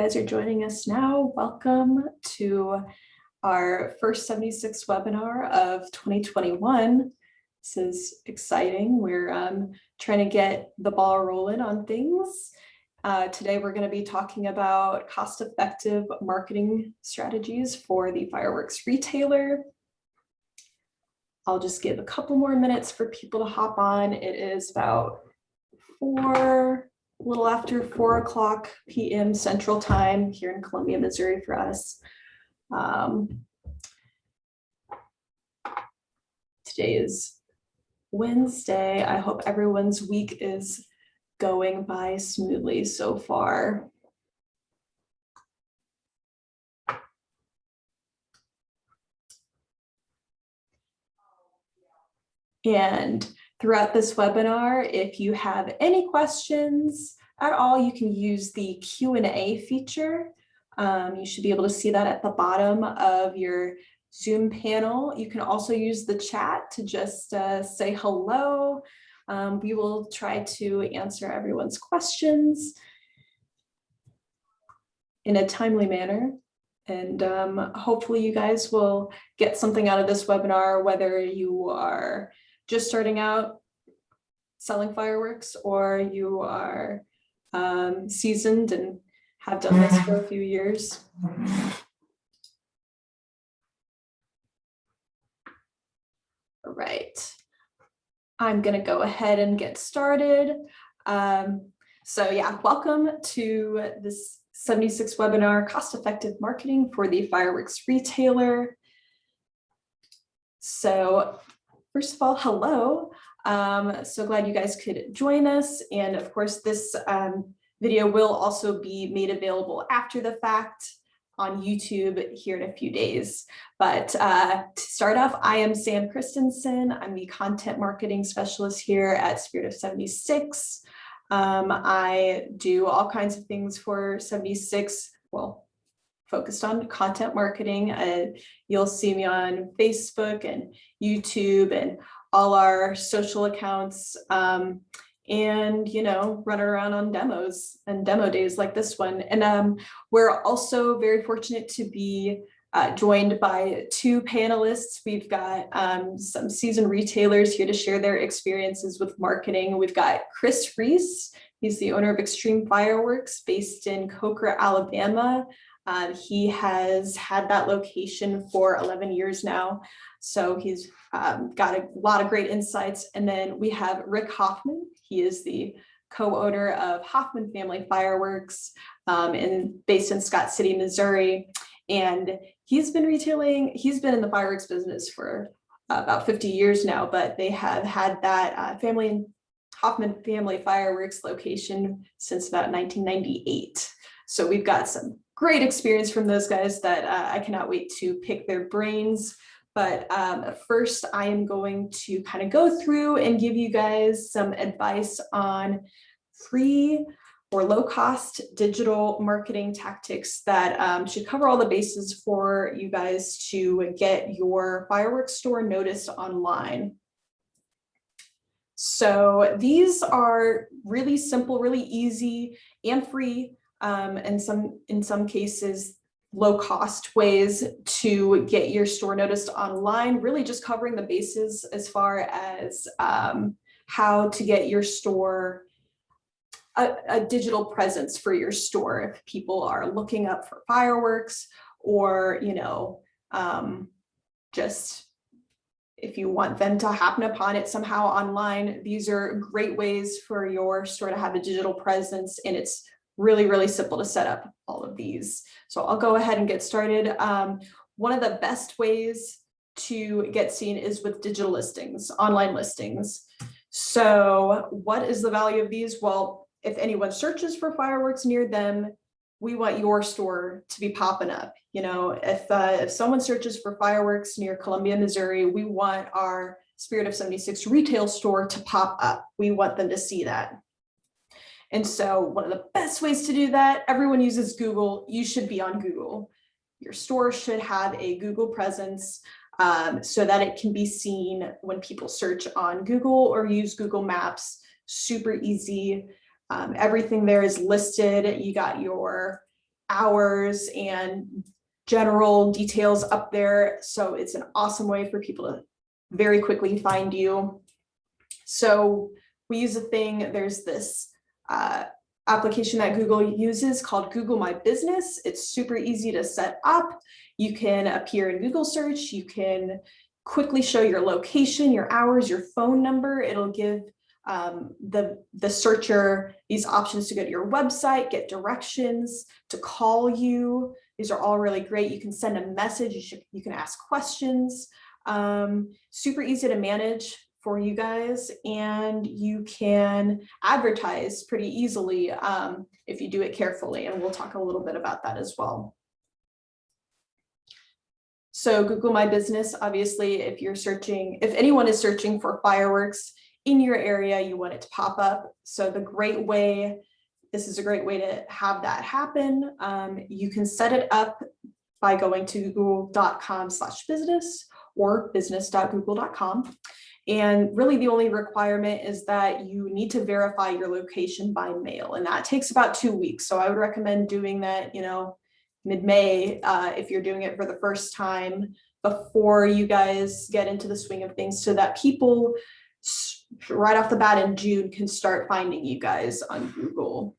Guys are joining us now. Welcome to our first 76 webinar of 2021. This is exciting. We're trying to get the ball rolling on things. Today we're going to be talking about cost-effective marketing strategies for the fireworks retailer. I'll just give a couple more minutes for people to hop on. It is about a little after 4 p.m. Central Time here in Columbia, Missouri for us. Today is Wednesday. I hope everyone's week is going by smoothly so far. And throughout this webinar, if you have any questions at all, you can use the Q&A feature. You should be able to see that at the bottom of your Zoom panel. You can also use the chat to just say hello. We will try to answer everyone's questions in a timely manner. And hopefully you guys will get something out of this webinar, whether you are just starting out selling fireworks or you are seasoned and have done this for a few years. All right, I'm gonna go ahead and get started. So yeah, welcome to this 76 webinar, cost-effective marketing for the fireworks retailer. So first of all, hello. So glad you guys could join us. And of course, this video will also be made available after the fact on YouTube here in a few days. But to start off, I am Sam Christensen. I'm the content marketing specialist here at Spirit of 76. I do all kinds of things for 76, well, focused on content marketing. You'll see me on Facebook and YouTube and all our social accounts, and you know, running around on demos and demo days like this one. And we're also very fortunate to be joined by two panelists. We've got some seasoned retailers here to share their experiences with marketing. We've got Chris Reese. He's the owner of Extreme Fireworks based in Coker, Alabama. He has had that location for 11 years now. So he's got a lot of great insights. And then we have Rick Hoffman. He is the co-owner of Hoffman Family Fireworks based in Scott City, Missouri. And he's been in the fireworks business for about 50 years now, but they have had that Hoffman Family Fireworks location since about 1998. So we've got some great experience from those guys that I cannot wait to pick their brains. But first, I am going to kind of go through and give you guys some advice on free or low-cost digital marketing tactics that should cover all the bases for you guys to get your fireworks store noticed online. So these are really simple, really easy and free, and in some cases, low-cost ways to get your store noticed online, really just covering the bases as far as how to get your store a digital presence for your store if people are looking up for fireworks, or you know, just if you want them to happen upon it somehow online. These are great ways for your store to have a digital presence, and it's really, really simple to set up all of these. So I'll go ahead and get started. One of the best ways to get seen is with digital listings, online listings. So what is the value of these? Well, if anyone searches for fireworks near them, we want your store to be popping up. You know, if someone searches for fireworks near Columbia, Missouri, we want our Spirit of 76 retail store to pop up. We want them to see that. And so one of the best ways to do that, everyone uses Google. You should be on Google. Your store should have a Google presence so that it can be seen when people search on Google or use Google Maps. Super easy. Everything there is listed. You got your hours and general details up there. So it's an awesome way for people to very quickly find you. So we use a thing, there's this application that Google uses called Google My Business. It's super easy to set up. You can appear in Google search. You can quickly show your location, your hours, your phone number. It'll give the searcher these options to go to your website, get directions, to call you. These are all really great. You can send a message. You can ask questions. Super easy to manage for you guys, and you can advertise pretty easily if you do it carefully, and we'll talk a little bit about that as well. So Google My Business, obviously, if anyone is searching for fireworks in your area, you want it to pop up. So this is a great way to have that happen. You can set it up by going to google.com/business or business.google.com. And really the only requirement is that you need to verify your location by mail, and that takes about 2 weeks. So I would recommend doing that, mid-May, if you're doing it for the first time, before you guys get into the swing of things, so that people right off the bat in June can start finding you guys on Google.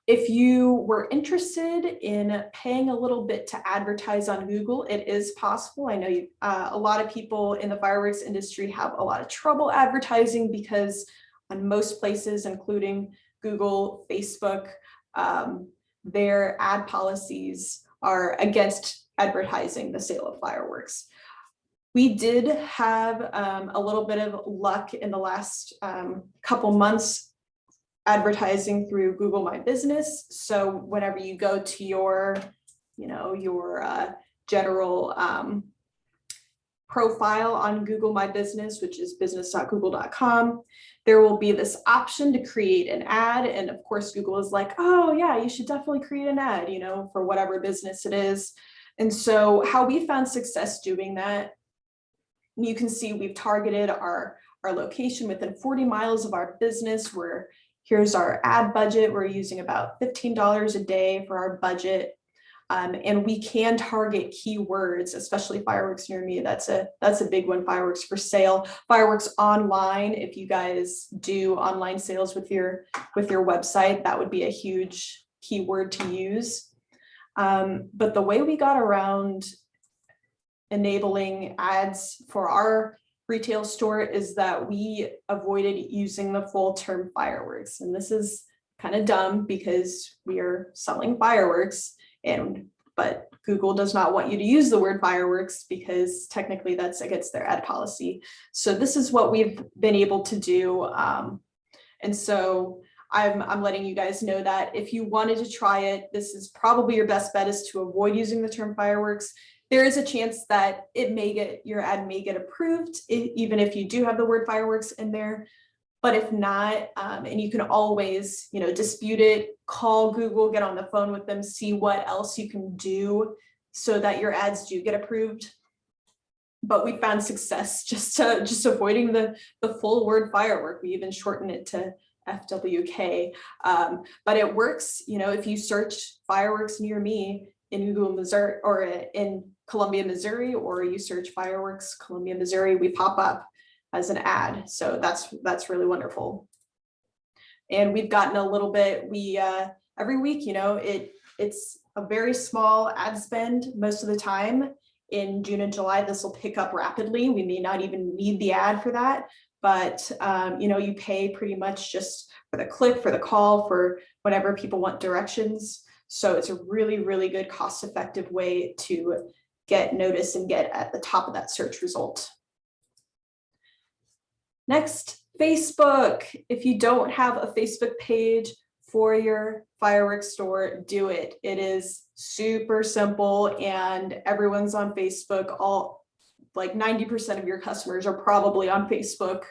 If you were interested in paying a little bit to advertise on Google, it is possible. I know a lot of people in the fireworks industry have a lot of trouble advertising because on most places, including Google, Facebook, their ad policies are against advertising the sale of fireworks. We did have a little bit of luck in the last couple months advertising through Google My Business. So whenever you go to your general profile on Google My Business, which is business.google.com, there will be this option to create an ad. And of course, Google is like, oh yeah, you should definitely create an ad, for whatever business it is. And so how we found success doing that, you can see we've targeted our location within 40 miles of our business. Here's our ad budget. We're using about $15 a day for our budget. And we can target keywords, especially fireworks near me. That's a big one, fireworks for sale, fireworks online. If you guys do online sales with your website, that would be a huge keyword to use. But the way we got around enabling ads for our retail store is that we avoided using the full term fireworks. And this is kind of dumb because we are selling fireworks, but Google does not want you to use the word fireworks because technically that's against their ad policy. So this is what we've been able to do. And so I'm letting you guys know that if you wanted to try it, this is probably your best bet, is to avoid using the term fireworks. There is a chance that your ad may get approved, even if you do have the word fireworks in there. But if not, and you can always, dispute it, call Google, get on the phone with them, see what else you can do so that your ads do get approved. But we found success just avoiding the full word firework. We even shorten it to FWK. But it works, if you search fireworks near me in Google, Missouri, or in Columbia, Missouri, or you search fireworks Columbia, Missouri, we pop up as an ad. So that's really wonderful. And we've gotten a little bit, every week, it's a very small ad spend most of the time. In June and July, this will pick up rapidly. We may not even need the ad for that, but you pay pretty much just for the click, for the call, for whenever people want directions. So it's a really, really good cost-effective way to get noticed and get at the top of that search result. Next, Facebook. If you don't have a Facebook page for your fireworks store, do it. It is super simple and everyone's on Facebook. Like 90% of your customers are probably on Facebook.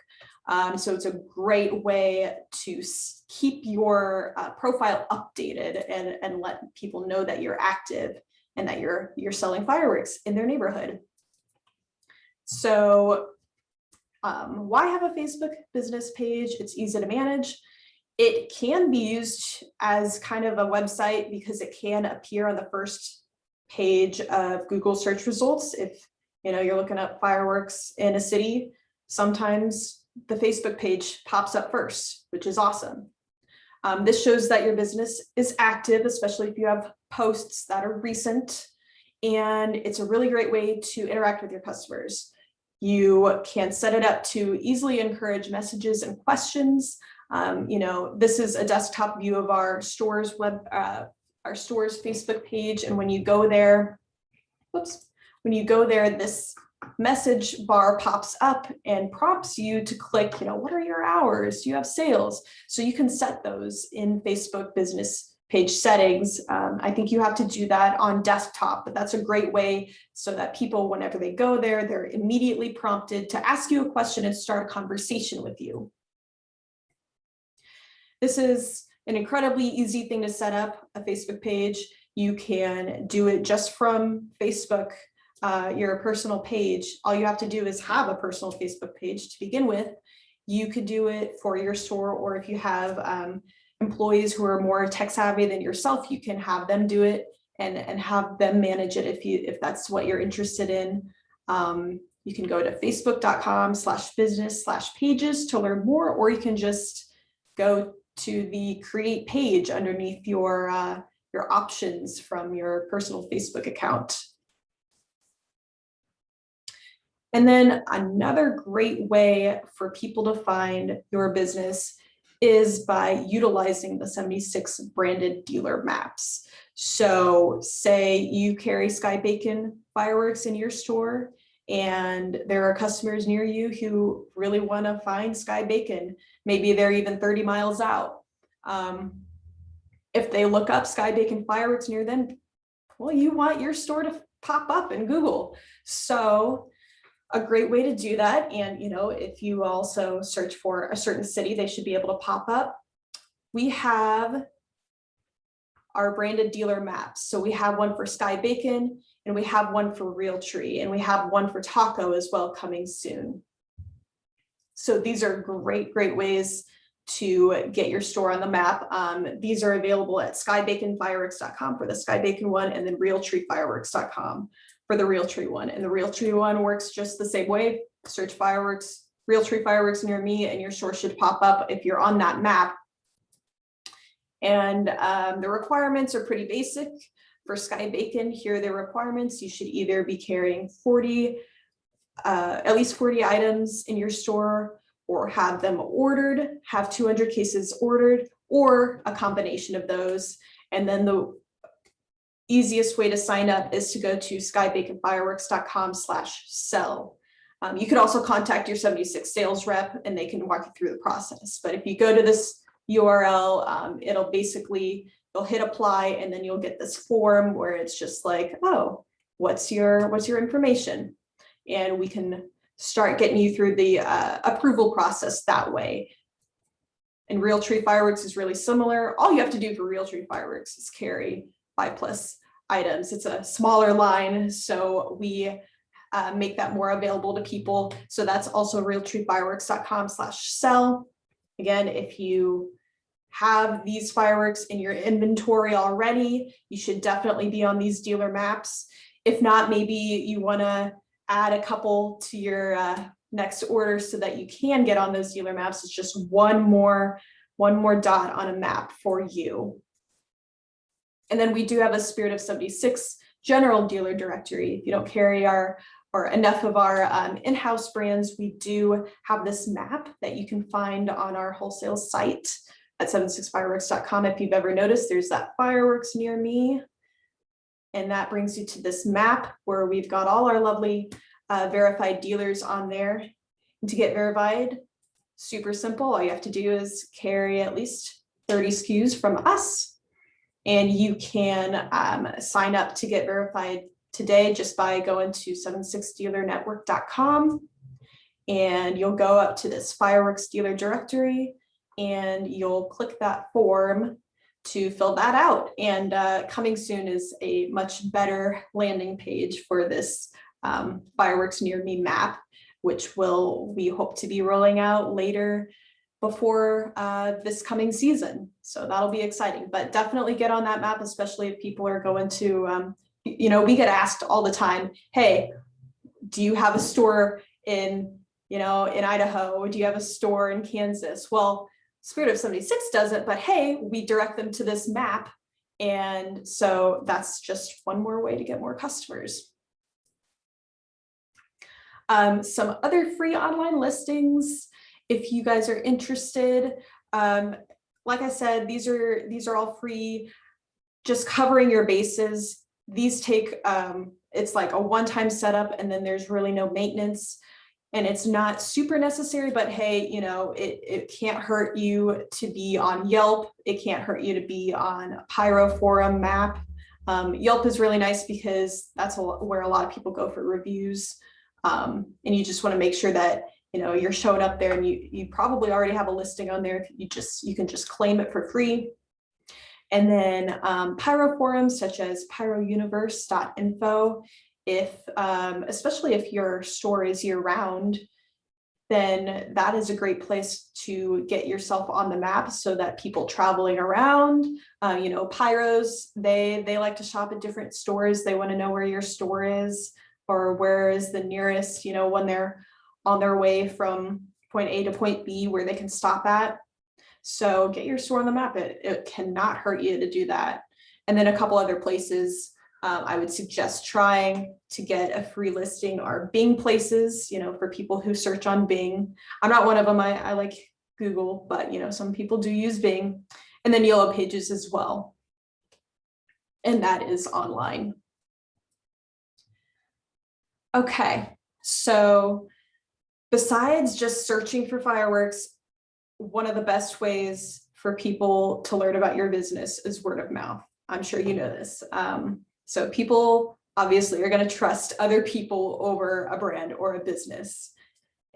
So it's a great way to keep your profile updated and let people know that you're active and that you're selling fireworks in their neighborhood. So why have a Facebook business page? It's easy to manage. It can be used as kind of a website because it can appear on the first page of Google search results. If you're looking up fireworks in a city, sometimes the Facebook page pops up first, which is awesome. This shows that your business is active, especially if you have posts that are recent, and it's a really great way to interact with your customers. You can set it up to easily encourage messages and questions. This is a desktop view of our store's Facebook page, and when you go there, this message bar pops up and prompts you to click, what are your hours? Do you have sales? So you can set those in Facebook business page settings. I think you have to do that on desktop, but that's a great way so that people, whenever they go there, they're immediately prompted to ask you a question and start a conversation with you. This is an incredibly easy thing to set up, a Facebook page. You can do it just from Facebook, your personal page. All you have to do is have a personal Facebook page to begin with. You could do it for your store, or if you have employees who are more tech savvy than yourself, you can have them do it and have them manage it if that's what you're interested in. You can go to facebook.com/business/pages to learn more, or you can just go to the create page underneath your options from your personal Facebook account. And then another great way for people to find your business is by utilizing the 76 branded dealer maps. So say you carry Sky Bacon fireworks in your store, and there are customers near you who really want to find Sky Bacon. Maybe they're even 30 miles out. If they look up Sky Bacon fireworks near them, well, you want your store to pop up in Google. So a great way to do that, and if you also search for a certain city, they should be able to pop up. We have our branded dealer maps. So we have one for Sky Bacon, and we have one for Realtree, and we have one for Taco as well coming soon. So these are great ways to get your store on the map. These are available at skybaconfireworks.com for the Sky Bacon one, and then realtreefireworks.com for the Realtree one. And the Realtree one works just the same way. Search fireworks, Realtree fireworks near me, and your store should pop up if you're on that map. And the requirements are pretty basic. For Sky Bacon, here are the requirements. You should either be carrying at least 40 items in your store, or have them ordered, have 200 cases ordered, or a combination of those. And then the easiest way to sign up is to go to skybaconfireworks.com/sell. You could also contact your 76 sales rep and they can walk you through the process. But if you go to this URL, you'll hit apply, and then you'll get this form where it's just like, oh, what's your information? And we can start getting you through the approval process that way. And Realtree Fireworks is really similar. All you have to do for Realtree Fireworks is carry 5+ items. It's a smaller line, so we make that more available to people. So that's also realtreefireworks.com/sell. Again, if you have these fireworks in your inventory already, you should definitely be on these dealer maps. If not, maybe you want to add a couple to your next order so that you can get on those dealer maps. It's just one more dot on a map for you. And then we do have a Spirit of 76 general dealer directory. If you don't carry enough of our in-house brands, we do have this map that you can find on our wholesale site at 76fireworks.com. If you've ever noticed, there's that fireworks near me. And that brings you to this map where we've got all our lovely verified dealers on there. And to get verified, super simple. All you have to do is carry at least 30 SKUs from us. And you can sign up to get verified today just by going to 76dealernetwork.com. And you'll go up to this fireworks dealer directory, and you'll click that form to fill that out. And coming soon is a much better landing page for this fireworks near me map, which we hope to be rolling out later before this coming season. So that'll be exciting, but definitely get on that map, especially if people are going to, we get asked all the time, hey, do you have a store in Idaho? Do you have a store in Kansas? Well, Spirit of 76 doesn't, but hey, we direct them to this map. And so that's just one more way to get more customers. Some other free online listings, if you guys are interested. Like I said, these are all free, just covering your bases. These take, it's like a one-time setup, and then there's really no maintenance, and it's not super necessary, but hey, it can't hurt you to be on Yelp. It can't hurt you to be on Pyro Forum map. Yelp is really nice because that's where a lot of people go for reviews. And you just want to make sure that you're showing up there, and you probably already have a listing on there. You can just claim it for free. And then Pyro forums such as pyrouniverse.info. Especially if your store is year-round, then that is a great place to get yourself on the map, so that people traveling around, pyros, they like to shop at different stores. They want to know where your store is, or where is the nearest, when they're on their way from point A to point B, where they can stop at. So get your store on the map. It cannot hurt you to do that. And then a couple other places I would suggest trying to get a free listing are Bing places, for people who search on Bing. I'm not one of them. I like Google, but some people do use Bing. And then Yellow Pages as well. And that is online. Okay, so besides just searching for fireworks, one of the best ways for people to learn about your business is word of mouth. I'm sure you know this. So people obviously are going to trust other people over a brand or a business.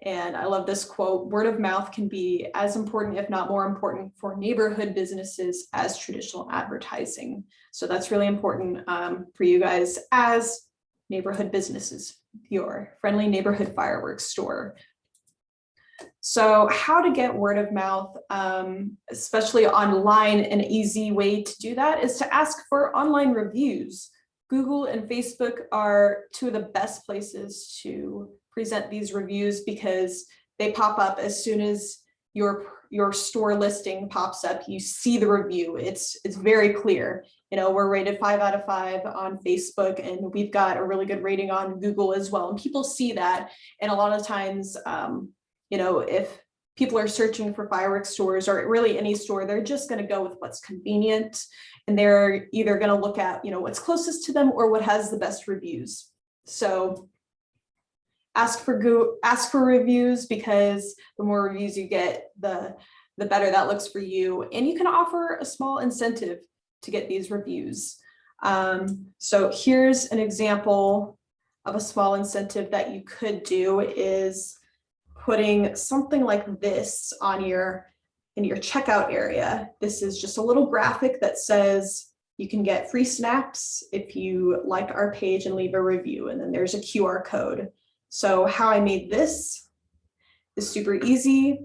And I love this quote: word of mouth can be as important, if not more important, for neighborhood businesses as traditional advertising. So that's really important for you guys as neighborhood businesses, your friendly neighborhood fireworks store. So how to get word of mouth, especially online, an easy way to do that is to ask for online reviews. Google and Facebook are two of the best places to present these reviews, because they pop up as soon as your store listing pops up. You see the review. It's very clear. We're rated 5 out of 5 on Facebook, and we've got a really good rating on Google as well. And people see that. And a lot of times, if people are searching for fireworks stores, or really any store, they're just going to go with what's convenient, and they're either going to look at what's closest to them or what has the best reviews. So ask for reviews, because the more reviews you get, the better that looks for you. And you can offer a small incentive to get these reviews. So here's an example of a small incentive that you could do, is putting something like this on in your checkout area. This is just a little graphic that says you can get free snaps if you like our page and leave a review. And then there's a QR code. So how I made this is super easy.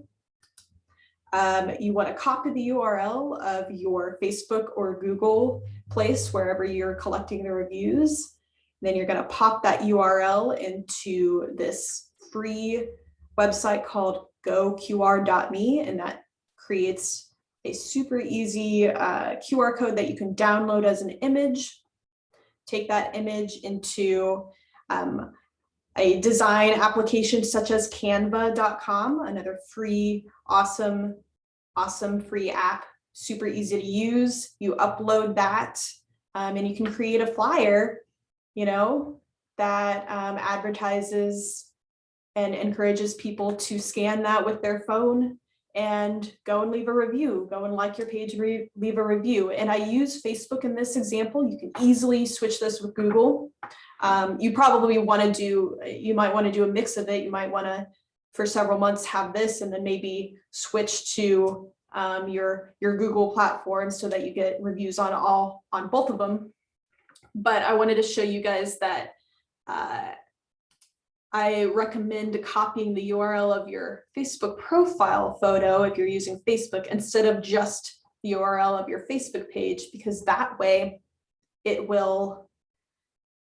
You want to copy the URL of your Facebook or Google place, wherever you're collecting the reviews. Then you're going to pop that URL into this free website called goqr.me, and that creates a super easy QR code that you can download as an image. Take that image into a design application such as canva.com, another free, awesome free app, super easy to use. You upload that, and you can create a flyer, that advertises and encourages people to scan that with their phone and go and leave a review, go and like your page, leave a review. And I use Facebook in this example. You can easily switch this with Google. You probably want to you might want to do a mix of it. You might want to, for several months, have this, and then maybe switch to your Google platform, so that you get reviews on both of them. But I wanted to show you guys that I recommend copying the URL of your Facebook profile photo if you're using Facebook instead of just the URL of your Facebook page, because that way it will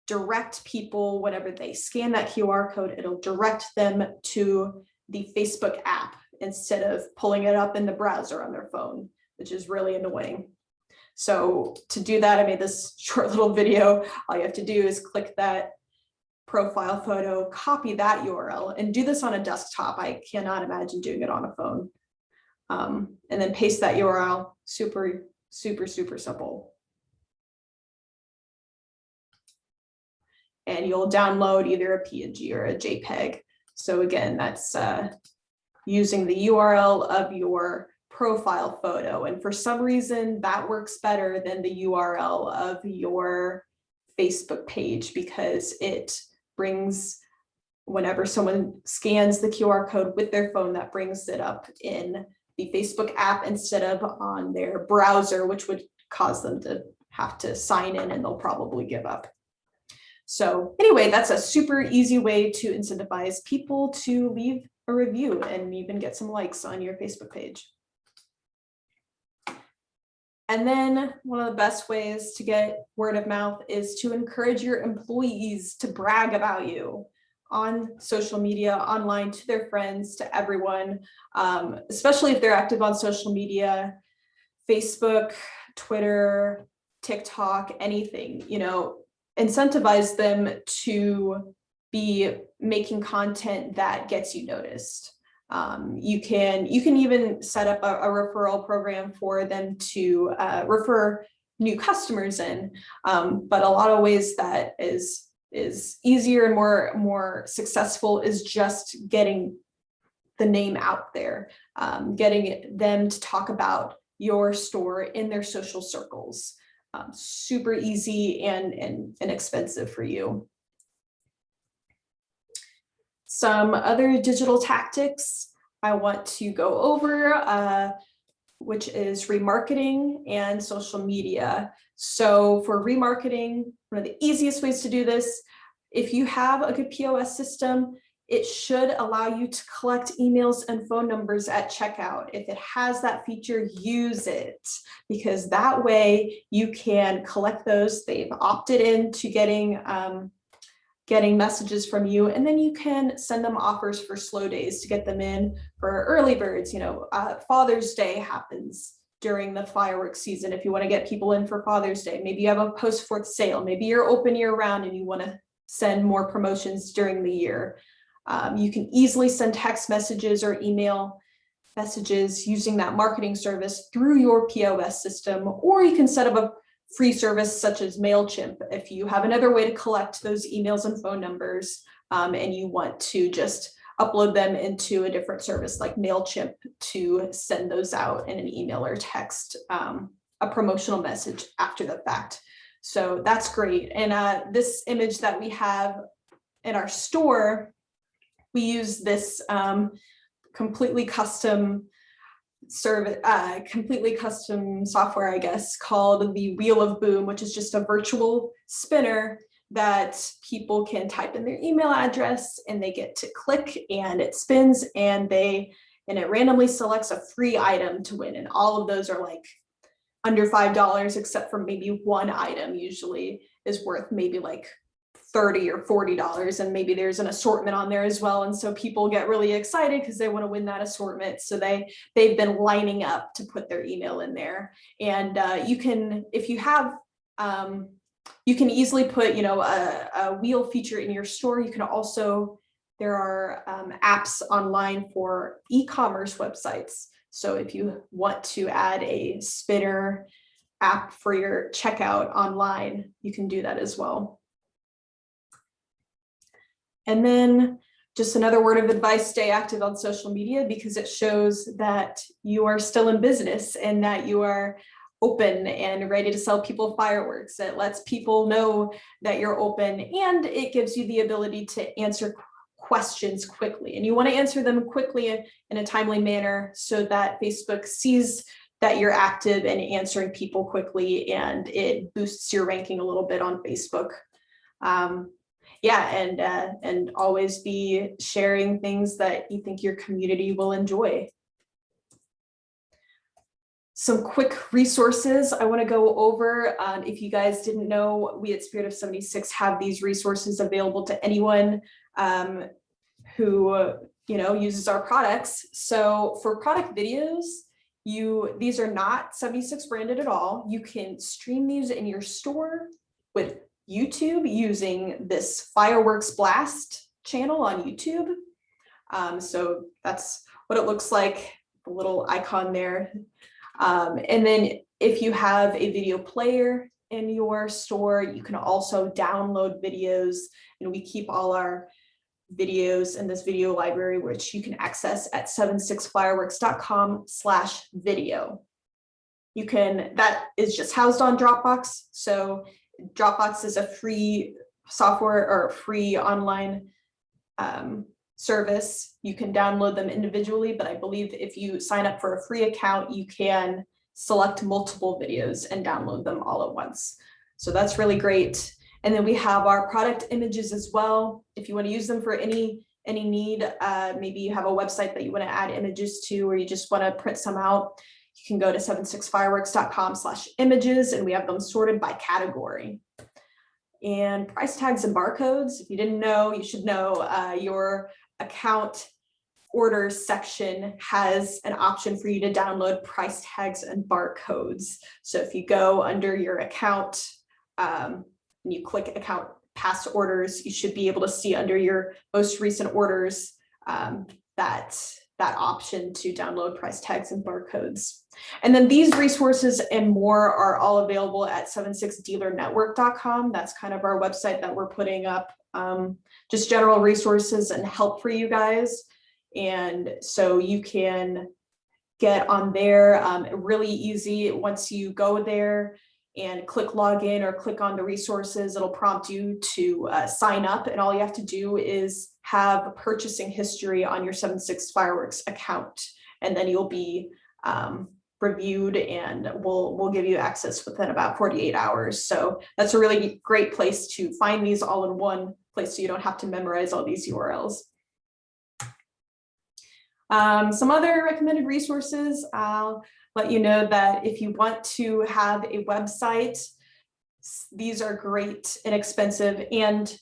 direct people, whenever they scan that QR code, it'll direct them to the Facebook app instead of pulling it up in the browser on their phone, which is really annoying. So to do that, I made this short little video. All you have to do is click that profile photo, copy that URL, and do this on a desktop. I cannot imagine doing it on a phone. And then paste that URL. Super, super, super simple. And you'll download either a PNG or a JPEG. So again, that's using the URL of your profile photo. And for some reason, that works better than the URL of your Facebook page, because it brings, whenever someone scans the QR code with their phone, that brings it up in the Facebook app instead of on their browser, which would cause them to have to sign in, and they'll probably give up. So anyway, that's a super easy way to incentivize people to leave a review and even get some likes on your Facebook page. And then one of the best ways to get word of mouth is to encourage your employees to brag about you on social media, online, to their friends, to everyone, especially if they're active on social media, Facebook, Twitter, TikTok, anything, you know, incentivize them to be making content that gets you noticed. You can even set up a referral program for them to refer new customers in, but a lot of ways that is easier and more successful is just getting the name out there, getting them to talk about your store in their social circles. Super easy and inexpensive for you. Some other digital tactics I want to go over, which is remarketing and social media. So for remarketing, one of the easiest ways to do this, if you have a good POS system, it should allow you to collect emails and phone numbers at checkout. If it has that feature, use it, because that way you can collect those. They've opted into getting messages from you, and then you can send them offers for slow days to get them in for early birds. You know, Father's Day happens during the fireworks season. If you want to get people in for Father's Day, maybe you have a post-4th sale, maybe you're open year round and you want to send more promotions during the year. You can easily send text messages or email messages using that marketing service through your POS system, or you can set up a free service such as MailChimp if you have another way to collect those emails and phone numbers, and you want to just upload them into a different service like MailChimp to send those out in an email or text, a promotional message after the fact. So that's great. And this image that we have in our store, we use this completely custom software, I guess, called the Wheel of Boom, which is just a virtual spinner that people can type in their email address and they get to click and it spins and it randomly selects a free item to win. And all of those are like under $5, except for maybe one item usually is worth maybe like $30 or $40, and maybe there's an assortment on there as well. And so people get really excited because they want to win that assortment. So they've been lining up to put their email in there. And you can, if you have, you can easily put, you know, a wheel feature in your store. You can also, there are apps online for e-commerce websites. So if you want to add a spinner app for your checkout online, you can do that as well. And then just another word of advice, stay active on social media, because it shows that you are still in business and that you are open and ready to sell people fireworks. It lets people know that you're open, and it gives you the ability to answer questions quickly. And you want to answer them quickly in a timely manner so that Facebook sees that you're active and answering people quickly, and it boosts your ranking a little bit on Facebook. Yeah, and always be sharing things that you think your community will enjoy. Some quick resources I want to go over. If you guys didn't know, we at Spirit of 76 have these resources available to anyone who uses our products. So for product videos, these are not 76 branded at all. You can stream these in your store with YouTube using this Fireworks Blast channel on YouTube. So that's what it looks like, the little icon there. And then if you have a video player in your store, you can also download videos, and we keep all our videos in this video library, which you can access at 76fireworks.com/video. That is just housed on Dropbox. So Dropbox is a free software or free online service. You can download them individually, but I believe if you sign up for a free account, you can select multiple videos and download them all at once. So that's really great. And then we have our product images as well. If you want to use them for any need, maybe you have a website that you want to add images to, or you just want to print some out, you can go to 76fireworks.com/images, and we have them sorted by category. And price tags and barcodes, if you didn't know, you should know. Your account orders section has an option for you to download price tags and barcodes. So if you go under your account and you click account past orders, you should be able to see under your most recent orders that option to download price tags and barcodes. And then these resources and more are all available at 76dealernetwork.com. That's kind of our website that we're putting up, just general resources and help for you guys. And so you can get on there really easy. Once you go there and click login or click on the resources, it'll prompt you to sign up, and all you have to do is have purchasing history on your 76 Fireworks account, and then you'll be reviewed, and we'll give you access within about 48 hours. So that's a really great place to find these all in one place, so you don't have to memorize all these URLs. Some other recommended resources, I'll let you know that if you want to have a website, these are great, inexpensive, and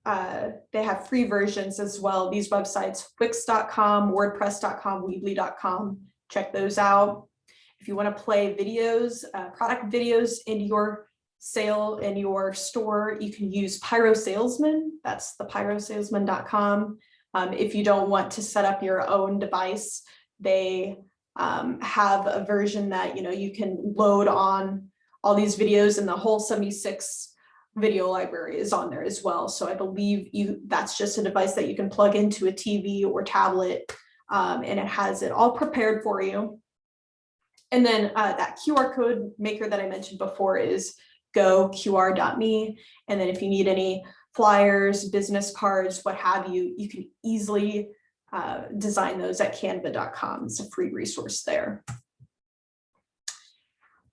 they have free versions as well. These websites, Wix.com, WordPress.com, Weebly.com, check those out. If you want to play videos, product videos in your in your store, you can use Pyro Salesman. That's the pyrosalesman.com. If you don't want to set up your own device, they have a version that you can load on all these videos, and the whole 76 video library is on there as well. So I believe that's just a device that you can plug into a TV or tablet, and it has it all prepared for you. And then that QR code maker that I mentioned before is goqr.me. And then if you need any flyers, business cards, what have you, you can easily design those at canva.com. It's a free resource there.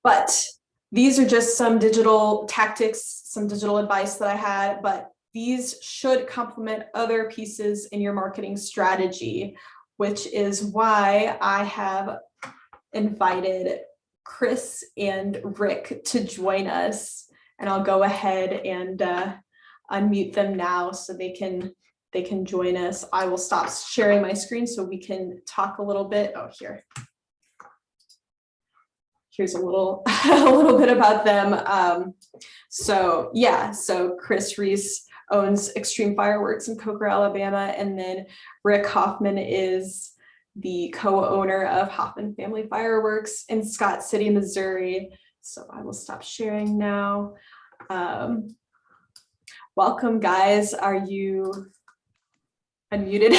But these are just some digital tactics, some digital advice that I had, but these should complement other pieces in your marketing strategy, which is why I have invited Chris and Rick to join us. And I'll go ahead and unmute them now so they can join us. I will stop sharing my screen so we can talk a little bit. Oh, here's a little bit about them. So Chris Reese owns Extreme Fireworks in Coker, Alabama, and then Rick Hoffman is the co-owner of Hoffman Family Fireworks in Scott City, Missouri. So I will stop sharing now. Welcome, guys. Are you unmuted?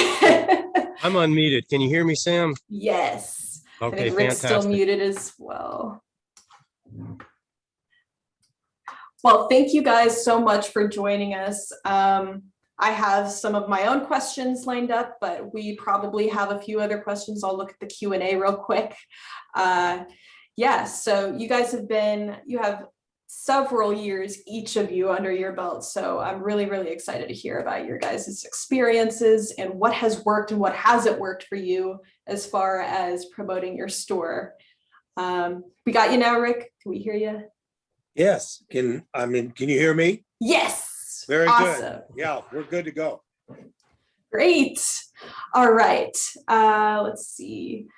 I'm unmuted. Can you hear me, Sam? Yes. Okay, I think Rick's fantastic. still muted as well. Well, thank you guys so much for joining us. I have some of my own questions lined up, but we probably have a few other questions. I'll look at the Q&A real quick. So you guys you have several years, each of you under your belt. So I'm really, really excited to hear about your guys' experiences and what has worked and what hasn't worked for you as far as promoting your store. We got you now, Rick. Can we hear you? Yes, can you hear me? Yes. Very awesome. good. Yeah, we're good to go. Great. All right. Let's see.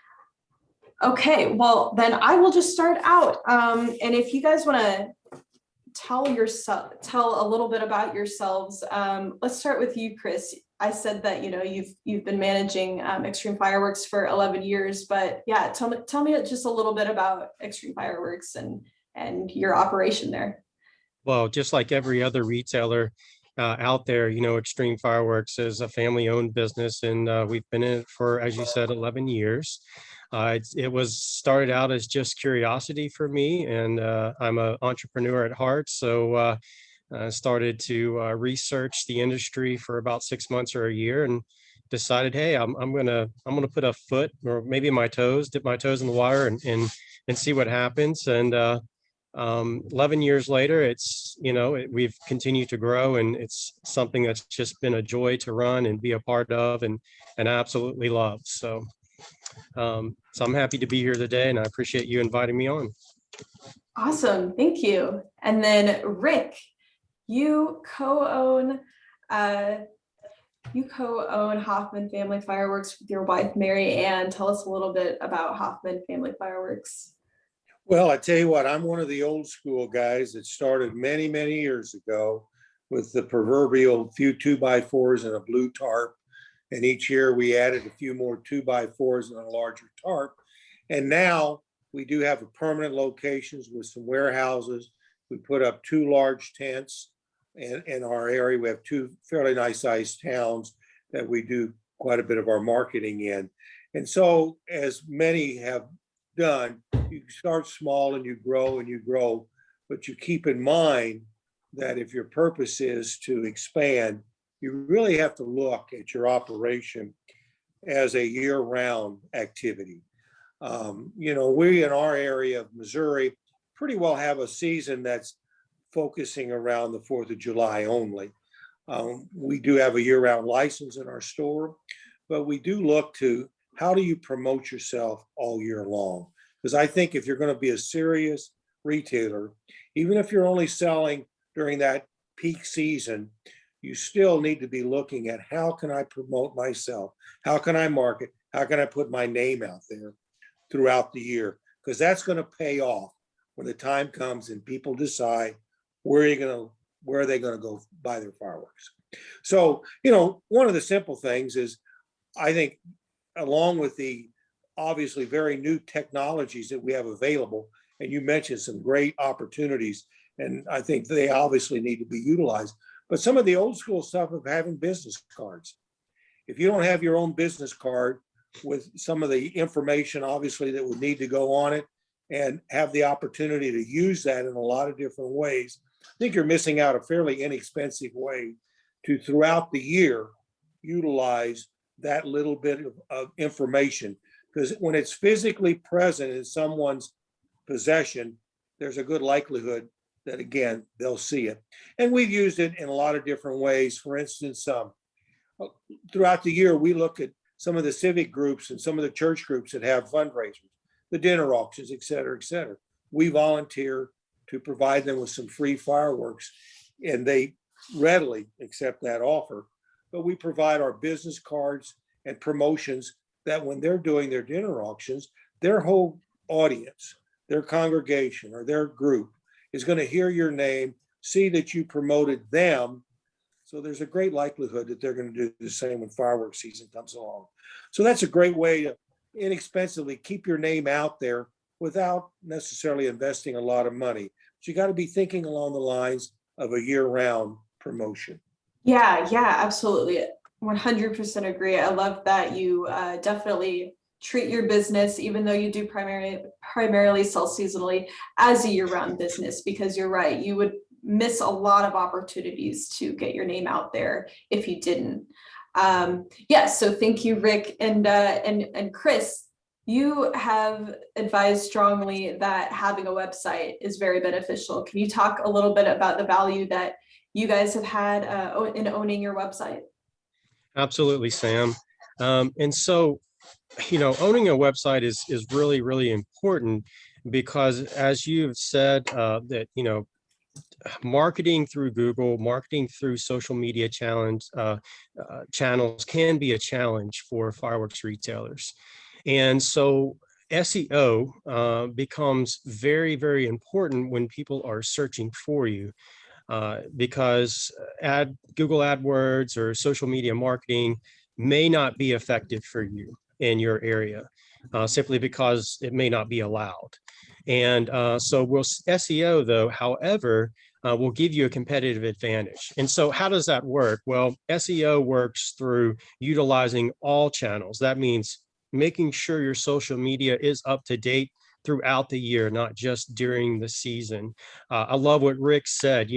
Okay, well, then I will just start out. And if you guys want to tell a little bit about yourselves, let's start with you, Chris. I said that you've been managing Extreme Fireworks for 11 years, but yeah, tell me just a little bit about Extreme Fireworks and your operation there. Well, just like every other retailer out there, Extreme Fireworks is a family-owned business, and we've been in it for, as you said, 11 years. It was started out as just curiosity for me, and I'm an entrepreneur at heart, so started to research the industry for about 6 months or a year, and decided, hey, I'm gonna put a foot, or maybe dip my toes in the water, and see what happens. And 11 years later, we've continued to grow, and it's something that's just been a joy to run and be a part of, and absolutely love. So I'm happy to be here today, and I appreciate you inviting me on. Awesome, thank you. And then Rick, you co-own Hoffman Family Fireworks with your wife, Mary Ann. Tell us a little bit about Hoffman Family Fireworks. Well, I tell you what, I'm one of the old school guys that started many, many years ago with the proverbial few 2x4s and a blue tarp. And each year we added a few more 2x4s and a larger tarp. And now we do have a permanent locations with some warehouses. We put up 2 large tents in our area. We have 2 fairly nice sized towns that we do quite a bit of our marketing in. And so, as many have done, you start small and you grow, but you keep in mind that if your purpose is to expand, you really have to look at your operation as a year-round activity. We in our area of Missouri pretty well have a season that's focusing around the 4th of July only. We do have a year-round license in our store, but we do look to how do you promote yourself all year long? Because I think if you're going to be a serious retailer, even if you're only selling during that peak season, you still need to be looking at how can I promote myself? How can I market? How can I put my name out there throughout the year? Because that's going to pay off when the time comes and people decide where are they going to go buy their fireworks. So, one of the simple things is, I think, along with the obviously very new technologies that we have available, and you mentioned some great opportunities, and I think they obviously need to be utilized, but some of the old school stuff of having business cards. If you don't have your own business card with some of the information obviously that would need to go on it, and have the opportunity to use that in a lot of different ways, I think you're missing out a fairly inexpensive way to, throughout the year, utilize that little bit of information. Because when it's physically present in someone's possession, there's a good likelihood that, again, they'll see it. And we've used it in a lot of different ways. For instance, throughout the year, we look at some of the civic groups and some of the church groups that have fundraisers, the dinner auctions, et cetera, et cetera. We volunteer to provide them with some free fireworks, and they readily accept that offer. But we provide our business cards and promotions that when they're doing their dinner auctions, their whole audience, their congregation or their group is going to hear your name, see that you promoted them. So there's a great likelihood that they're going to do the same when fireworks season comes along. So that's a great way to inexpensively keep your name out there without necessarily investing a lot of money. But you got to be thinking along the lines of a year-round promotion. Yeah, absolutely. 100% agree. I love that you definitely treat your business, even though you do primarily sell seasonally, as a year-round business, because you're right, you would miss a lot of opportunities to get your name out there if you didn't. So thank you, Rick. And Chris, you have advised strongly that having a website is very beneficial. Can you talk a little bit about the value that you guys have had in owning your website? Absolutely, Sam. And so, owning a website is really, really important because, as you've said, that, marketing through Google, marketing through social media channels can be a challenge for fireworks retailers. And so SEO becomes very, very important when people are searching for you, because Google AdWords or social media marketing may not be effective for you in your area, simply because it may not be allowed. And so SEO, though, however, will give you a competitive advantage. And so how does that work? Well, SEO works through utilizing all channels. That means making sure your social media is up to date throughout the year, not just during the season. I love what Rick said.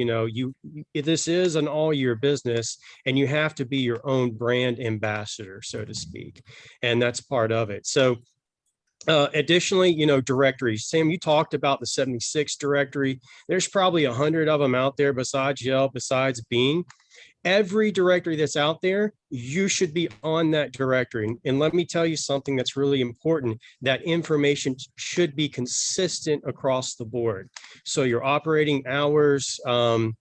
This is an all-year business, and you have to be your own brand ambassador, so to speak, and that's part of it. So additionally, directories. Sam, you talked about the 76 directory. There's probably 100 of them out there besides Yelp, besides Bing. Every directory that's out there, you should be on that directory. And let me tell you something that's really important. That information should be consistent across the board. So your operating hours, obviously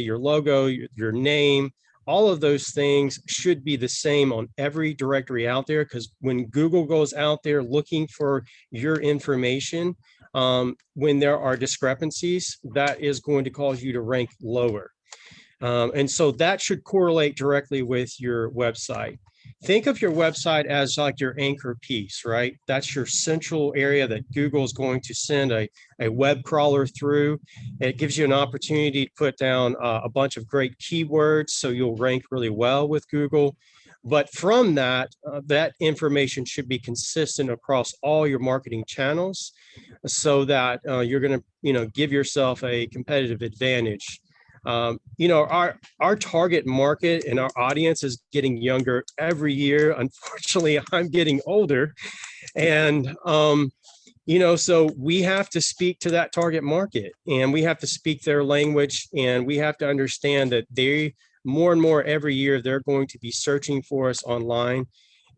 your logo, your name, all of those things should be the same on every directory out there, because when Google goes out there looking for your information, when there are discrepancies, that is going to cause you to rank lower. And so that should correlate directly with your website. Think of your website as like your anchor piece, right? That's your central area that Google is going to send a web crawler through. It gives you an opportunity to put down a bunch of great keywords, so you'll rank really well with Google. But from that, that information should be consistent across all your marketing channels, so that you're going to, give yourself a competitive advantage. Our target market and our audience is getting younger every year. Unfortunately, I'm getting older, and so we have to speak to that target market, and we have to speak their language, and we have to understand that they more and more every year they're going to be searching for us online.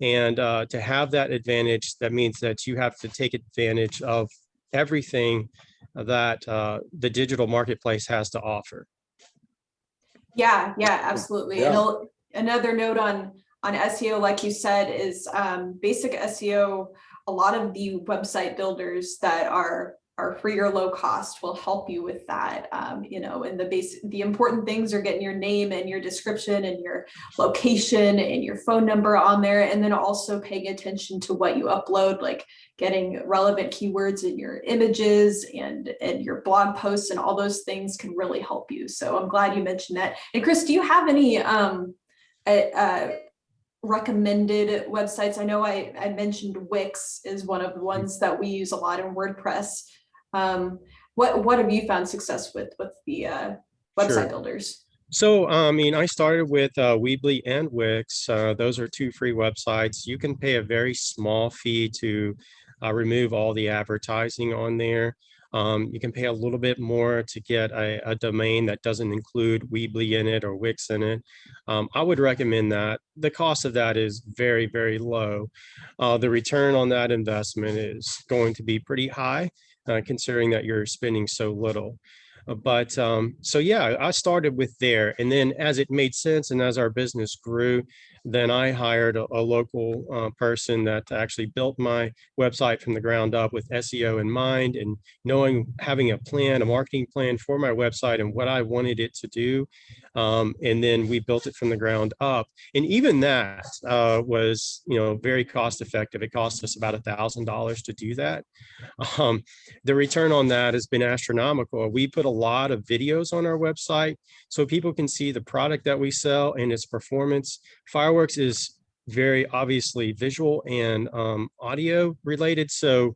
And to have that advantage, that means that you have to take advantage of everything that the digital marketplace has to offer. Yeah, absolutely. Yeah. And another note on SEO, like you said, is basic SEO. A lot of the website builders that are free or low cost will help you with that. And the important things are getting your name and your description and your location and your phone number on there, and then also paying attention to what you upload, like getting relevant keywords in your images and your blog posts, and all those things can really help you. So I'm glad you mentioned that. And Chris, do you have any recommended websites? I know I mentioned Wix is one of the ones that we use a lot in WordPress. What have you found success with the website Sure. builders? So, I started with Weebly and Wix. Those are two free websites. You can pay a very small fee to remove all the advertising on there. You can pay a little bit more to get a domain that doesn't include Weebly in it or Wix in it. I would recommend that. The cost of that is very, very low. The return on that investment is going to be pretty high, considering that you're spending so little. So yeah, I started with there, and then as it made sense and as our business grew, then I hired a local person that actually built my website from the ground up with SEO in mind, and having a marketing plan for my website and what I wanted it to do. And then we built it from the ground up. And even that was, very cost effective. It cost us about $1,000 to do that. The return on that has been astronomical. We put a lot of videos on our website so people can see the product that we sell and its performance. Fireworks is very obviously visual and audio related. So,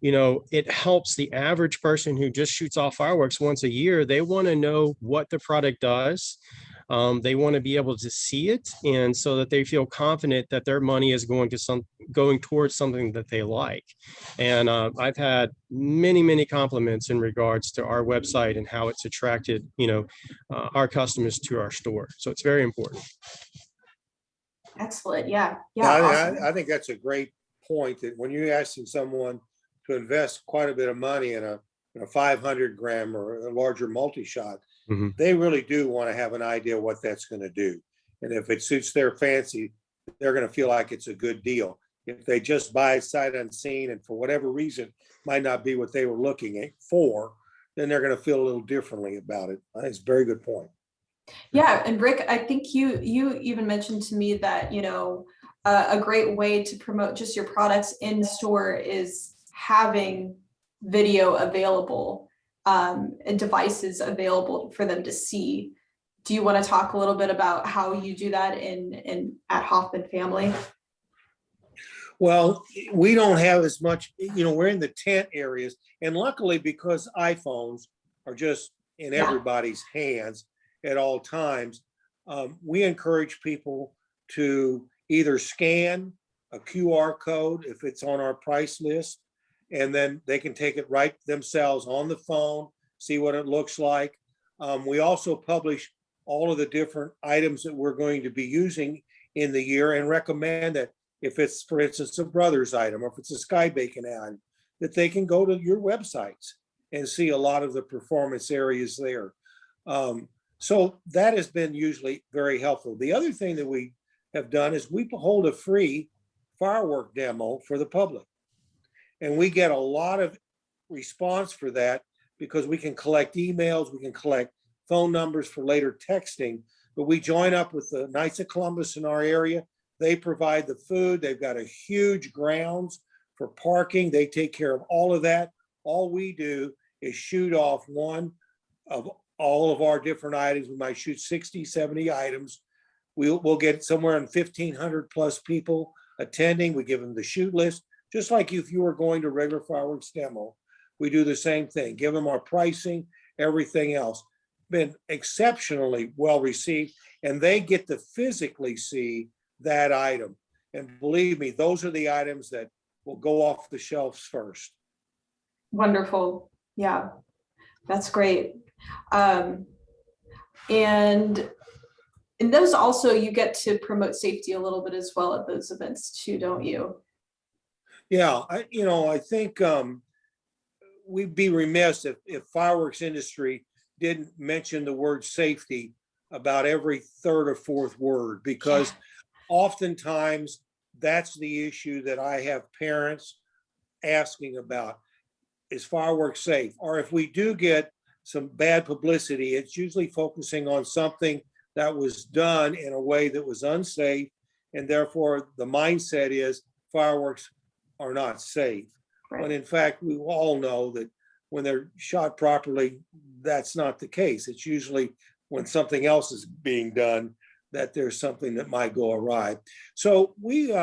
it helps the average person who just shoots off fireworks once a year. They want to know what the product does. They want to be able to see it, and so that they feel confident that their money is going towards something that they like. And I've had many compliments in regards to our website and how it's attracted, our customers to our store. So it's very important. Excellent. Yeah. Yeah, Awesome. I think that's a great point, that when you're asking someone to invest quite a bit of money in a 500 gram or a larger multi-shot, Mm-hmm. they really do want to have an idea what that's going to do. And if it suits their fancy, they're going to feel like it's a good deal. If they just buy it sight unseen and for whatever reason might not be what they were looking for, then they're going to feel a little differently about it. I think it's a very good point. Yeah, and Rick, I think you even mentioned to me that, a great way to promote just your products in store is having video available, and devices available for them to see. Do you want to talk a little bit about how you do that at Hoffman Family? Well, we don't have as much, we're in the tent areas, and luckily, because iPhones are just in Yeah. everybody's hands at all times, we encourage people to either scan a QR code if it's on our price list, and then they can take it right themselves on the phone, see what it looks like. We also publish all of the different items that we're going to be using in the year, and recommend that if it's, for instance, a Brothers item, or if it's a Sky Bacon item, that they can go to your websites and see a lot of the performance areas there. So that has been usually very helpful. The other thing that we have done is we hold a free firework demo for the public. And we get a lot of response for that, because we can collect emails, we can collect phone numbers for later texting, but we join up with the Knights of Columbus in our area. They provide the food. They've got a huge grounds for parking. They take care of all of that. All we do is shoot off one of all of our different items. We might shoot 60, 70 items. We'll get somewhere in 1,500 plus people attending. We give them the shoot list, just like if you were going to regular fireworks demo. We do the same thing, give them our pricing, everything else. Been exceptionally well received, and they get to physically see that item. And believe me, those are the items that will go off the shelves first. Wonderful. Yeah, that's great. And those also, you get to promote safety a little bit as well at those events too, don't you? Yeah, I think we'd be remiss if fireworks industry didn't mention the word safety about every third or fourth word, because oftentimes that's the issue that I have parents asking about. Is fireworks safe? Or if we do get some bad publicity, it's usually focusing on something that was done in a way that was unsafe, and therefore the mindset is fireworks are not safe. Right. But in fact, we all know that when they're shot properly, that's not the case. It's usually when something else is being done that there's something that might go awry. So we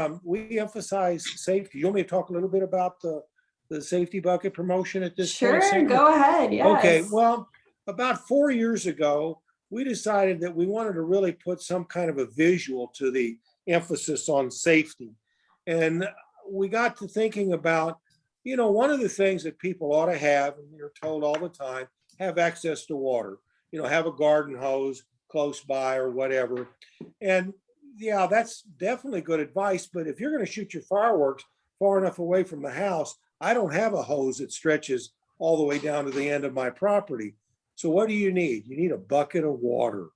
emphasize safety. You want me to talk a little bit about the safety bucket promotion at this point? Sure, go ahead. Yes. Okay, well, about 4 years ago, we decided that we wanted to really put some kind of a visual to the emphasis on safety. And we got to thinking about, one of the things that people ought to have, and you're told all the time, have access to water, have a garden hose close by or whatever. And yeah, that's definitely good advice. But if you're going to shoot your fireworks far enough away from the house, I don't have a hose that stretches all the way down to the end of my property. So what do you need? You need a bucket of water.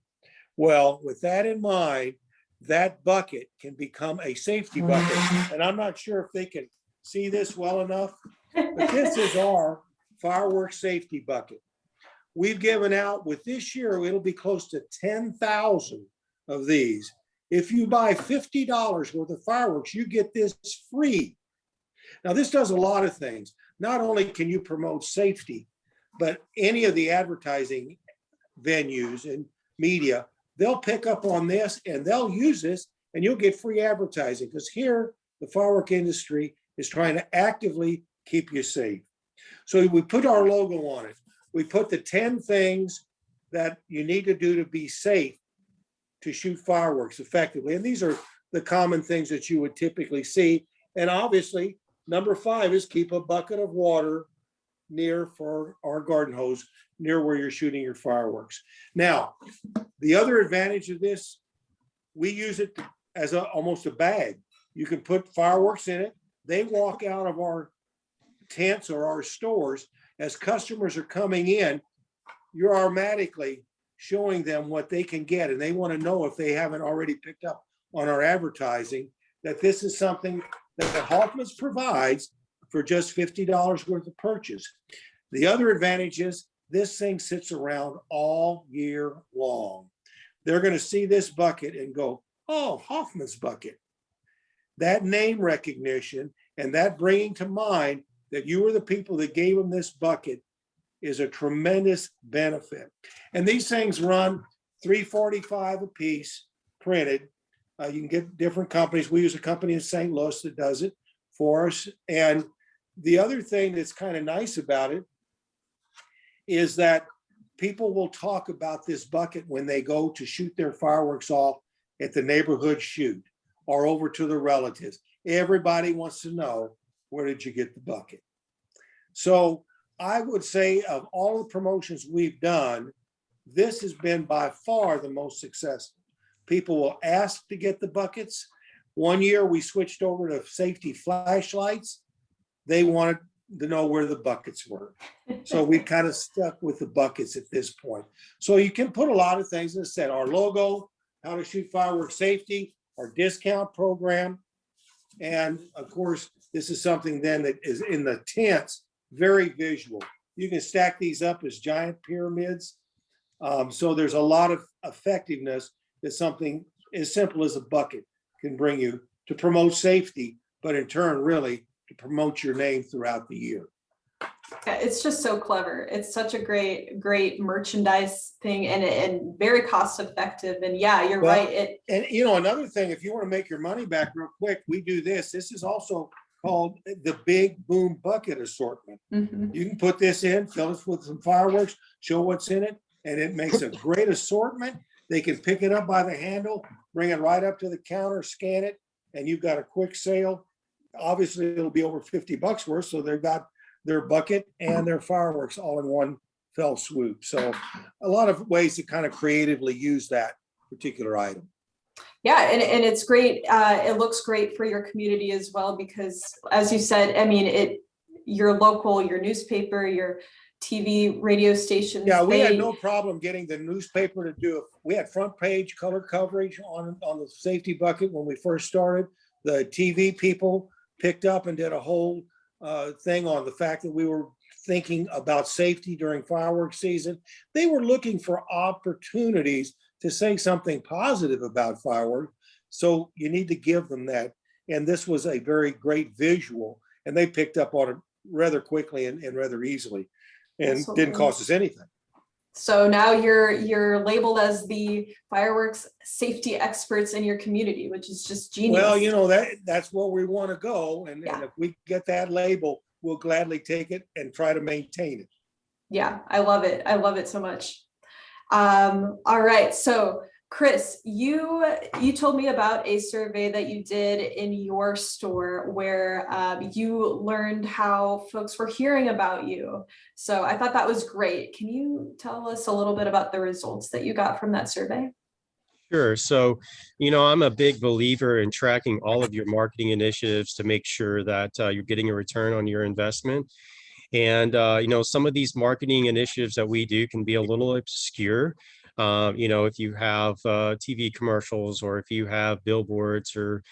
Well, with that in mind, that bucket can become a safety bucket. And I'm not sure if they can see this well enough, but this is our fireworks safety bucket. We've given out, with this year, it'll be close to 10,000 of these. If you buy $50 worth of fireworks, you get this free. Now, this does a lot of things. Not only can you promote safety, but any of the advertising venues and media, they'll pick up on this and they'll use this, and you'll get free advertising, because here the firework industry is trying to actively keep you safe. So we put our logo on it. We put the 10 things that you need to do to be safe to shoot fireworks effectively. And these are the common things that you would typically see. And obviously, number 5 is keep a bucket of water near for our garden hose near where you're shooting your fireworks. Now, the other advantage of this, we use it as almost a bag. You can put fireworks in it. They walk out of our tents or our stores. As customers are coming in, you're automatically showing them what they can get. And they want to know, if they haven't already picked up on our advertising, that this is something that Hoffman's provides for just $50 worth of purchase. The other advantage is this thing sits around all year long. They're going to see this bucket and go, oh, Hoffman's bucket. That name recognition and that bringing to mind that you were the people that gave them this bucket is a tremendous benefit. And these things run $3.45 a piece printed. You can get different companies. We use a company in St. Louis that does it for us. And the other thing that's kind of nice about it is that people will talk about this bucket when they go to shoot their fireworks off at the neighborhood shoot or over to the relatives. Everybody wants to know, where did you get the bucket? So I would say, of all the promotions we've done, this has been by far the most successful. People will ask to get the buckets. One year we switched over to safety flashlights. They wanted to know where the buckets were. So we kind of stuck with the buckets at this point. So you can put a lot of things, as I said, our logo, how to shoot fireworks safety, our discount program. And of course, this is something then that is in the tents, very visual. You can stack these up as giant pyramids. So there's a lot of effectiveness that something as simple as a bucket can bring you to promote safety, but in turn, really to promote your name throughout the year. Yeah, it's just so clever. It's such a great merchandise thing, and very cost effective. And yeah, you're right. And you know, another thing, if you want to make your money back real quick, we do this. This is also called the Big Boom Bucket Assortment. Mhm. You can put this in, fill it with some fireworks, show what's in it, and it makes a great assortment. They can pick it up by the handle, bring it right up to the counter, scan it, and you've got a quick sale. Obviously, it'll be over $50 worth, so they've got their bucket and their fireworks all in one fell swoop. So a lot of ways to kind of creatively use that particular item. Yeah, and it's great. It looks great for your community as well, because as you said, I mean, your local, your newspaper, your TV, radio stations. Yeah, we had no problem getting the newspaper to do it. We had front page color coverage on the safety bucket when we first started. The TV people picked up and did a whole thing on the fact that we were thinking about safety during fireworks season. They were looking for opportunities to say something positive about fireworks. So you need to give them that. And this was a very great visual, and they picked up on it rather quickly and rather easily, and Absolutely. didn't cost us anything. So now you're labeled as the fireworks safety experts in your community, which is just genius. Well, you know, that's where we want to go. And if we get that label, we'll gladly take it and try to maintain it. Yeah, I love it. I love it so much. All right. So Chris, you told me about a survey that you did in your store where you learned how folks were hearing about you. So I thought that was great. Can you tell us a little bit about the results that you got from that survey? Sure. So, you know, I'm a big believer in tracking all of your marketing initiatives to make sure that you're getting a return on your investment. And, you know, some of these marketing initiatives that we do can be a little obscure. You know, if you have TV commercials, or if you have billboards, or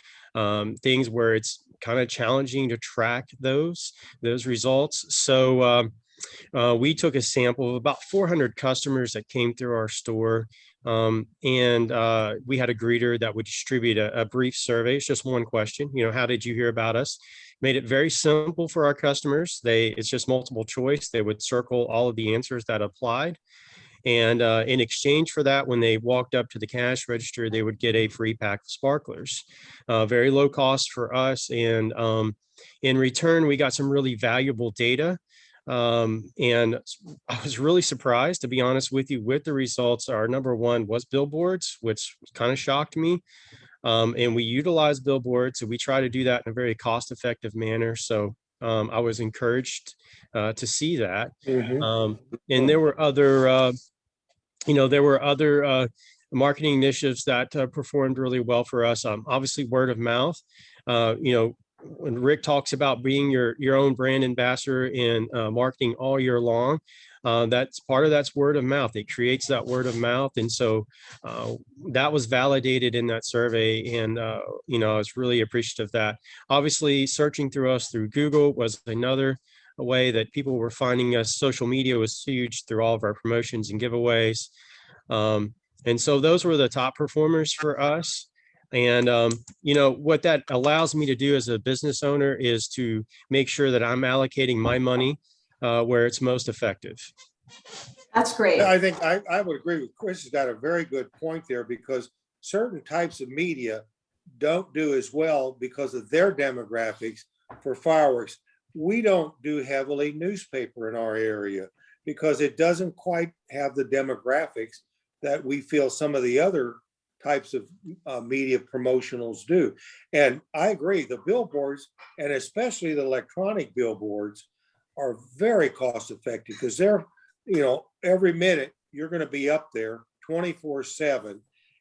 things where it's kind of challenging to track those results. So we took a sample of about 400 customers that came through our store. And we had a greeter that would distribute a brief survey. It's just one question, you know, how did you hear about us? Made it very simple for our customers. It's just multiple choice. They would circle all of the answers that applied. And in exchange for that, when they walked up to the cash register, they would get a free pack of sparklers. Very low cost for us. And in return, we got some really valuable data And I was really surprised, to be honest with you, with the results. Our number one was billboards, which kind of shocked me. And we utilize billboards, so we try to do that in a very cost-effective manner. So I was encouraged to see that. Mhm. And there were other, there were other marketing initiatives that performed really well for us. Obviously, word of mouth. When Rick talks about being your own brand ambassador and marketing all year long, that's part of that's word of mouth. It creates that word of mouth, and so that was validated in that survey. And I was really appreciative of that. Obviously, searching through us through Google was another way that people were finding us. Social media was huge through all of our promotions and giveaways. And so those were the top performers for us. And, what that allows me to do as a business owner is to make sure that I'm allocating my money where it's most effective. That's great. I think I would agree with Chris. Has got a very good point there, because certain types of media don't do as well because of their demographics. For fireworks, we don't do heavily newspaper in our area because it doesn't quite have the demographics that we feel some of the other types of media promotionals do. And I agree, the billboards, and especially the electronic billboards, are very cost effective because they're, every minute you're going to be up there 24/7.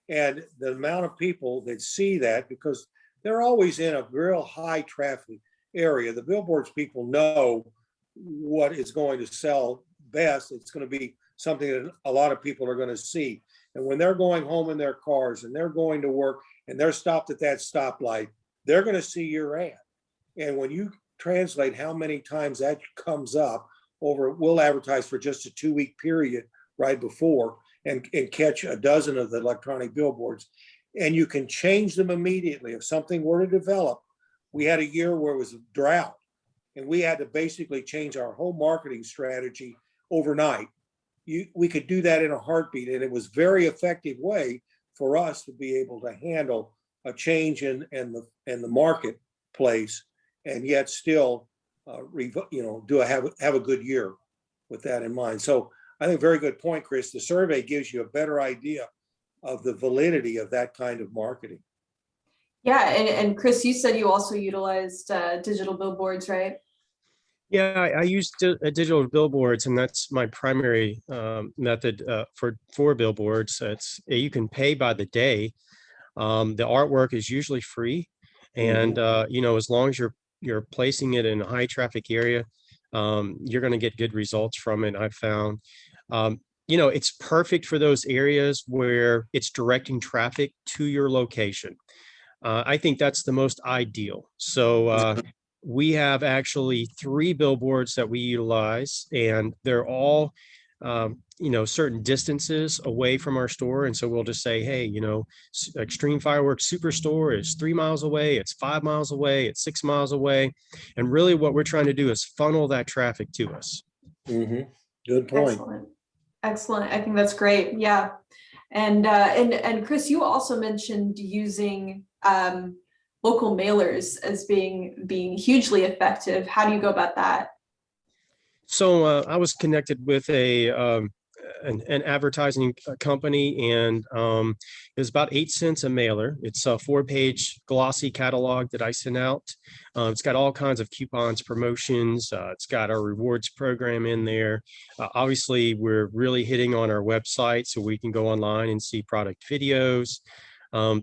And the amount of people that see that, because they're always in a real high traffic area, the billboards people know what is going to sell best. It's going to be something that a lot of people are going to see. And when they're going home in their cars and they're going to work and they're stopped at that stoplight, they're going to see your ad. And when you translate how many times that comes up over, we'll advertise for just a 2-week period right before and catch a dozen of the electronic billboards. And you can change them immediately. If something were to develop, we had a year where it was a drought and we had to basically change our whole marketing strategy overnight. We could do that in a heartbeat, and it was very effective way for us to be able to handle a change in the marketplace, and yet still, have a good year with that in mind. So I think very good point, Chris. The survey gives you a better idea of the validity of that kind of marketing. Yeah, and Chris, you said you also utilized digital billboards, right? Yeah, I use digital billboards, and that's my primary method for billboards. You can pay by the day. The artwork is usually free, and as long as you're placing it in a high traffic area, you're going to get good results from it. I've found. It's perfect for those areas where it's directing traffic to your location. I think that's the most ideal. So we have actually 3 billboards that we utilize, and they're all, certain distances away from our store. And so we'll just say, hey, Extreme Fireworks Superstore is 3 miles away, it's 5 miles away, it's 6 miles away. And really what we're trying to do is funnel that traffic to us. Mm-hmm. Good point. Excellent. I think that's great. Yeah. And Chris, you also mentioned using local mailers as being hugely effective. How do you go about that? So I was connected with an advertising company, and it was about 8 cents a mailer. It's a 4-page glossy catalog that I sent out. It's got all kinds of coupons, promotions. It's got our rewards program in there. Obviously, we're really hitting on our website, so we can go online and see product videos,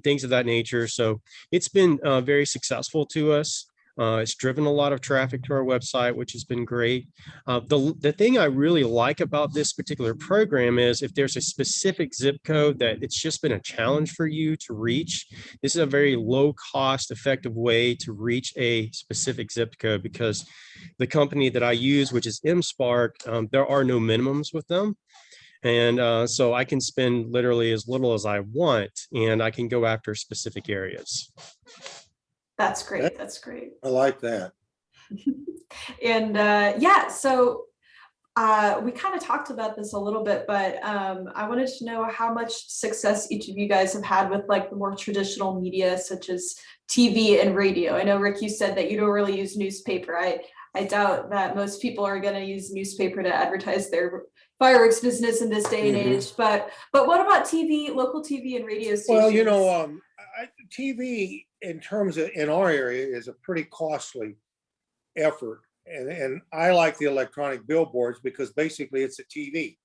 things of that nature. So it's been very successful to us. It's driven a lot of traffic to our website, which has been great. The thing I really like about this particular program is if there's a specific zip code that it's just been a challenge for you to reach, this is a very low cost, effective way to reach a specific zip code, because the company that I use, which is MSpark, there are no minimums with them. And so I can spend literally as little as I want, and I can go after specific areas. That's great. That's great. I like that. And so we kind of talked about this a little bit, but I wanted to know how much success each of you guys have had with like the more traditional media, such as TV and radio. I know, Rick, you said that you don't really use newspaper. I doubt that most people are going to use newspaper to advertise their fireworks business in this day and Mhm. age. But what about TV, local TV and radio stations? Well, TV in terms of in our area is a pretty costly effort. And I like the electronic billboards because basically it's a TV.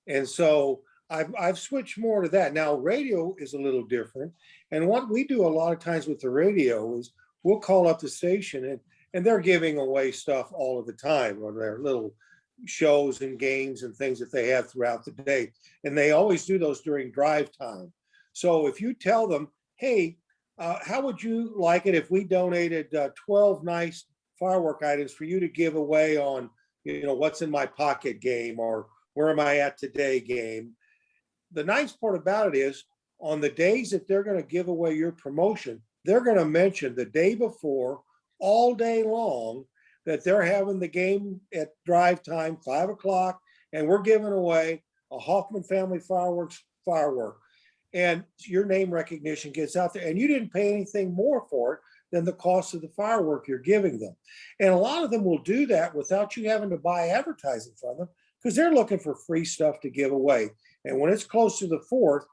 And so I've switched more to that. Now, radio is a little different. And what we do a lot of times with the radio is we'll call up the station and they're giving away stuff all of the time on their little shows and games and things that they have throughout the day. And they always do those during drive time. So if you tell them, hey, how would you like it if we donated 12 nice firework items for you to give away on, what's in my pocket game or where am I at today game? The nice part about it is on the days that they're going to give away your promotion, they're going to mention the day before all day long that they're having the game at drive time, 5 o'clock, and we're giving away a Hoffman family firework. And your name recognition gets out there and you didn't pay anything more for it than the cost of the firework you're giving them. And a lot of them will do that without you having to buy advertising from them because they're looking for free stuff to give away. And when it's close to the 4th,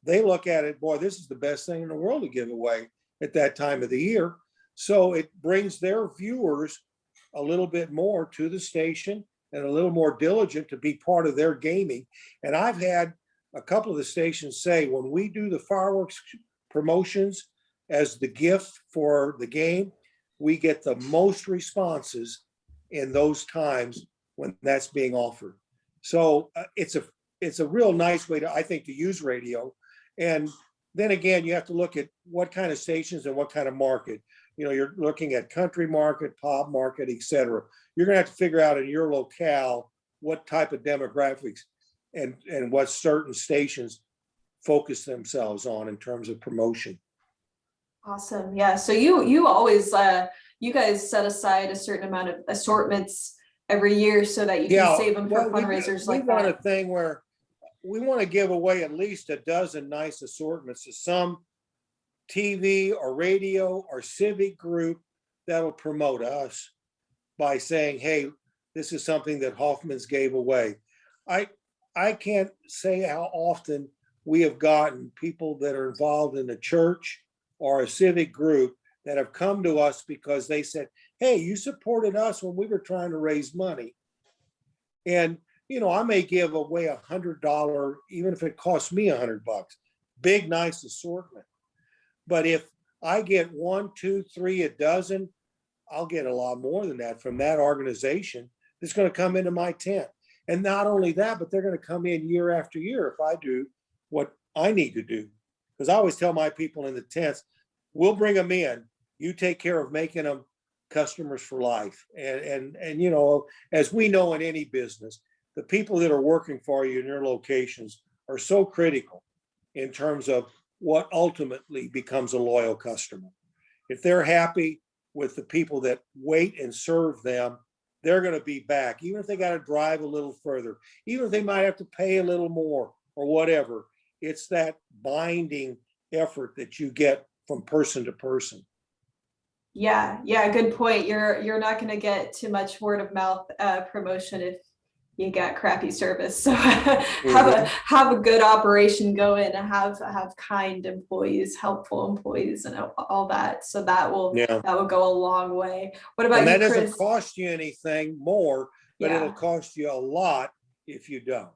they look at it, boy, this is the best thing in the world to give away at that time of the year. So it brings their viewers a little bit more to the station and a little more diligent to be part of their gaming. And I've had a couple of the stations say, when we do the fireworks promotions as the gift for the game, we get the most responses in those times when that's being offered. So it's a real nice way to, I think, to use radio. And then again, you have to look at what kind of stations and what kind of market. You're looking at country market, pop market, et cetera. You're going to have to figure out in your locale what type of demographics and what certain stations focus themselves on in terms of promotion. Awesome. Yeah. So you always you guys set aside a certain amount of assortments every year so that you can save them for fundraisers like that. We want a thing where we want to give away at least a dozen nice assortments to some TV or radio or civic group that'll promote us by saying, hey, this is something that Hoffman's gave away. I can't say how often we have gotten people that are involved in a church or a civic group that have come to us because they said, hey, you supported us when we were trying to raise money. And, I may give away $100, even if it costs me $100, big, nice assortment. But if I get 1, 2, 3, a dozen, I'll get a lot more than that from that organization that's going to come into my tent. And not only that, but they're going to come in year after year if I do what I need to do. Because I always tell my people in the tents, we'll bring them in. You take care of making them customers for life. And as we know in any business, the people that are working for you in your locations are so critical in terms of what ultimately becomes a loyal customer. If they're happy with the people that wait and serve them, they're going to be back, even if they got to drive a little further, even if they might have to pay a little more or whatever. It's that binding effort that you get from person to person. Yeah, good point. You're not going to get too much word of mouth promotion if you got crappy service. So have a good operation going and have kind employees, helpful employees, and all that. So that will go a long way. What about you, Chris? That doesn't cost you anything more, but it'll cost you a lot if you don't.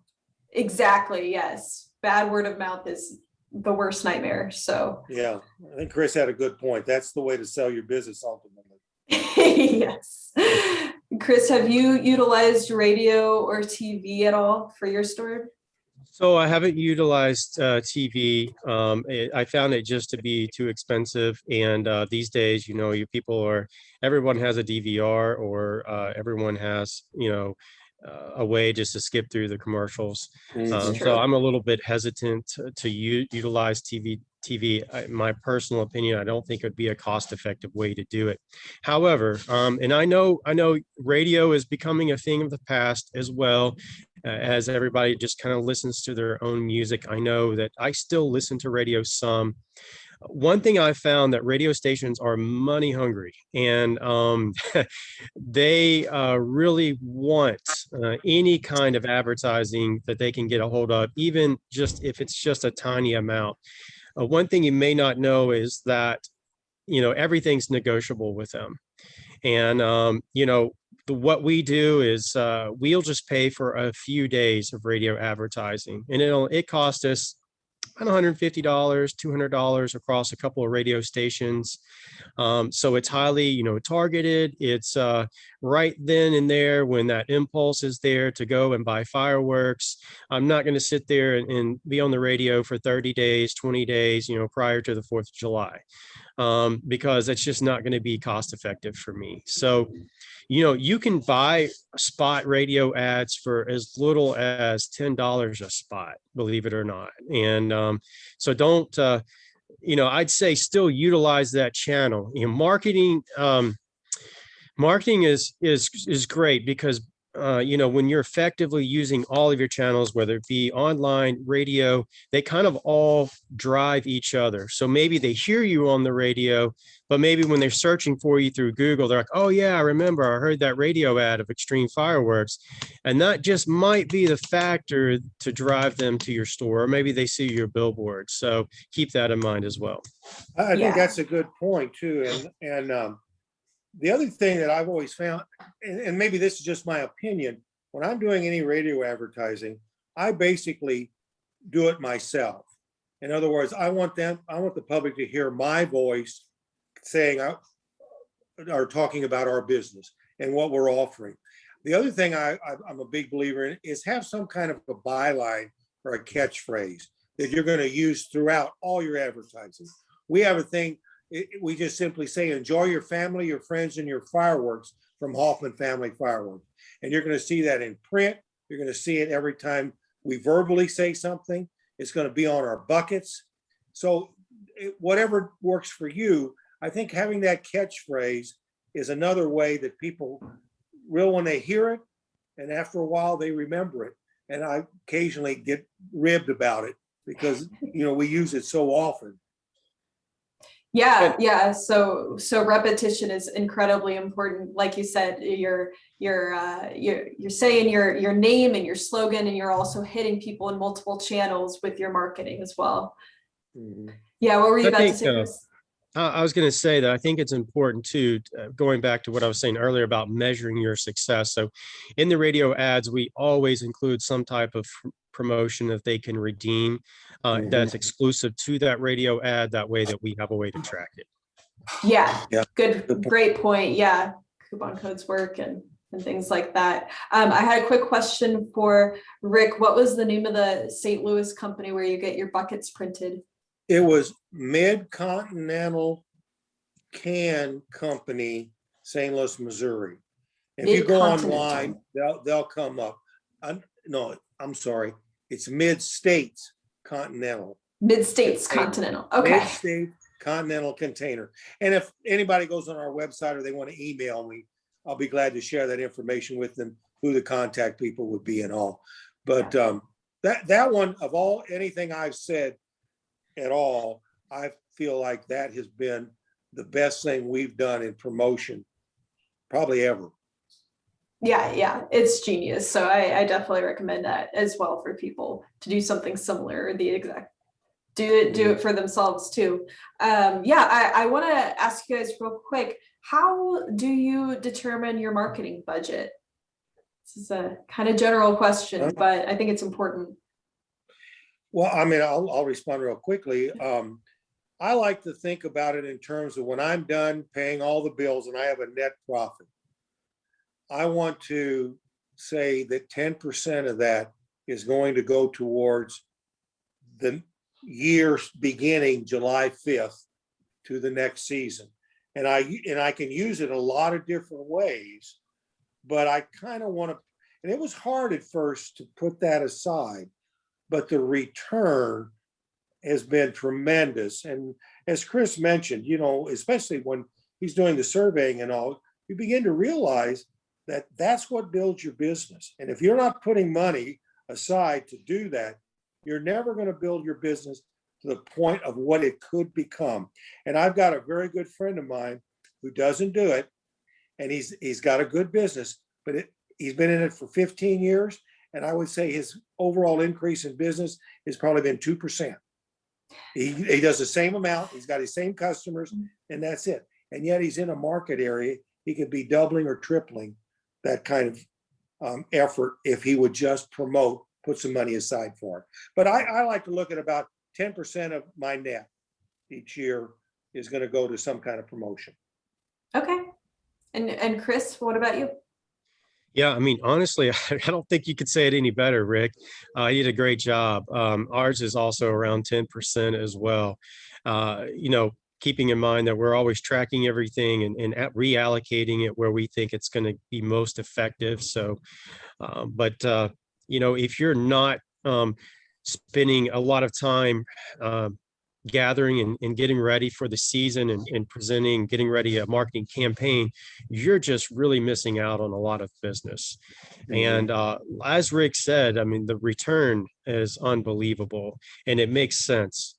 Exactly. Yes. Bad word of mouth is the worst nightmare. So yeah, I think Chris had a good point. That's the way to sell your business ultimately. Yes. Chris, have you utilized radio or TV at all for your store? So I haven't utilized TV. I found it just to be too expensive. And these days, everyone has a DVR or everyone has, a way just to skip through the commercials. So I'm a little bit hesitant to utilize TV. In my personal opinion, I don't think it would be a cost-effective way to do it. However, and I know radio is becoming a thing of the past as well, as everybody just kind of listens to their own music. I know that I still listen to radio some. one thing I found that radio stations are money hungry, and they really want any kind of advertising that they can get a hold of, even just if it's just a tiny amount. One thing you may not know is that, everything's negotiable with them. And, what we do is we'll just pay for a few days of radio advertising, and it cost us $150, $200 across a couple of radio stations. So it's highly, targeted. It's right then and there when that impulse is there to go and buy fireworks. I'm not going to sit there and be on the radio for 30 days, 20 days, prior to the 4th of July, because it's just not going to be cost effective for me. So, you can buy spot radio ads for as little as $10 a spot, believe it or not. And so don't, I'd say still utilize that channel. Marketing is great because when you're effectively using all of your channels, whether it be online, radio, they kind of all drive each other. So maybe they hear you on the radio, but maybe when they're searching for you through Google, they're like, oh yeah, I remember I heard that radio ad of Extreme Fireworks. And that just might be the factor to drive them to your store, or maybe they see your billboard. So keep that in mind as well. I think Yeah. that's a good point too. And the other thing that I've always found, and maybe this is just my opinion, when I'm doing any radio advertising, I basically do it myself. In other words, I want the public to hear my voice saying or talking about our business and what we're offering. The other thing I'm a big believer in is have some kind of a byline or a catchphrase that you're going to use throughout all your advertising. We have a thing. We just simply say, enjoy your family, your friends, and your fireworks from Hoffman Family Fireworks. And you're going to see that in print. You're going to see it every time we verbally say something. It's going to be on our buckets. So whatever works for you, I think having that catchphrase is another way that people will, when they hear it, and after a while they remember it. And I occasionally get ribbed about it because, we use it so often. Yeah. So repetition is incredibly important. Like you said, you're saying your name and your slogan, and you're also hitting people in multiple channels with your marketing as well. Mm-hmm. Yeah. What were you about to say, Chris? I was going to say that I think it's important too, going back to what I was saying earlier about measuring your success. So in the radio ads, we always include some type of promotion that they can redeem that's exclusive to that radio ad. That way that we have a way to track it. Yeah. Great point. Yeah. Coupon codes work and things like that. I had a quick question for Rick. What was the name of the St. Louis company where you get your buckets printed? It was Mid-Continental Can Company, St. Louis, Missouri. If you go online, they'll come up. No, I'm sorry. It's Mid-States Continental. Mid-States Continental. Okay. Mid-States Continental Container. And if anybody goes on our website or they want to email me, I'll be glad to share that information with them, who the contact people would be and all. But that one, of anything I've said at all, I feel like that has been the best thing we've done in promotion probably ever. Yeah, it's genius. So I definitely recommend that as well for people to do something similar, or the exact do it for themselves too. I want to ask you guys real quick, how do you determine your marketing budget? This is a kind of general question, but I think it's important. Well, I mean, I'll respond real quickly. I like to think about it in terms of when I'm done paying all the bills and I have a net profit. I want to say that 10% of that is going to go towards the year beginning July 5th to the next season. And I can use it a lot of different ways, but I kind of want to, and it was hard at first to put that aside, but the return has been tremendous. And as Chris mentioned, especially when he's doing the surveying and all, you begin to realize that that's what builds your business. And if you're not putting money aside to do that, you're never going to build your business to the point of what it could become. And I've got a very good friend of mine who doesn't do it, and he's got a good business, but he's been in it for 15 years, and I would say his overall increase in business has probably been 2%. He does the same amount, he's got his same customers, and that's it. And yet he's in a market area, he could be doubling or tripling that kind of effort if he would just promote, put some money aside for it. But I like to look at about 10% of my net each year is going to go to some kind of promotion. Okay. And Chris, what about you? Yeah, I mean, honestly, I don't think you could say it any better, Rick. You did a great job. Ours is also around 10% as well. Keeping in mind that we're always tracking everything and reallocating it where we think it's going to be most effective. So, if you're not spending a lot of time gathering and getting ready for the season and presenting, getting ready a marketing campaign, you're just really missing out on a lot of business. And as Rick said, I mean, the return is unbelievable and it makes sense.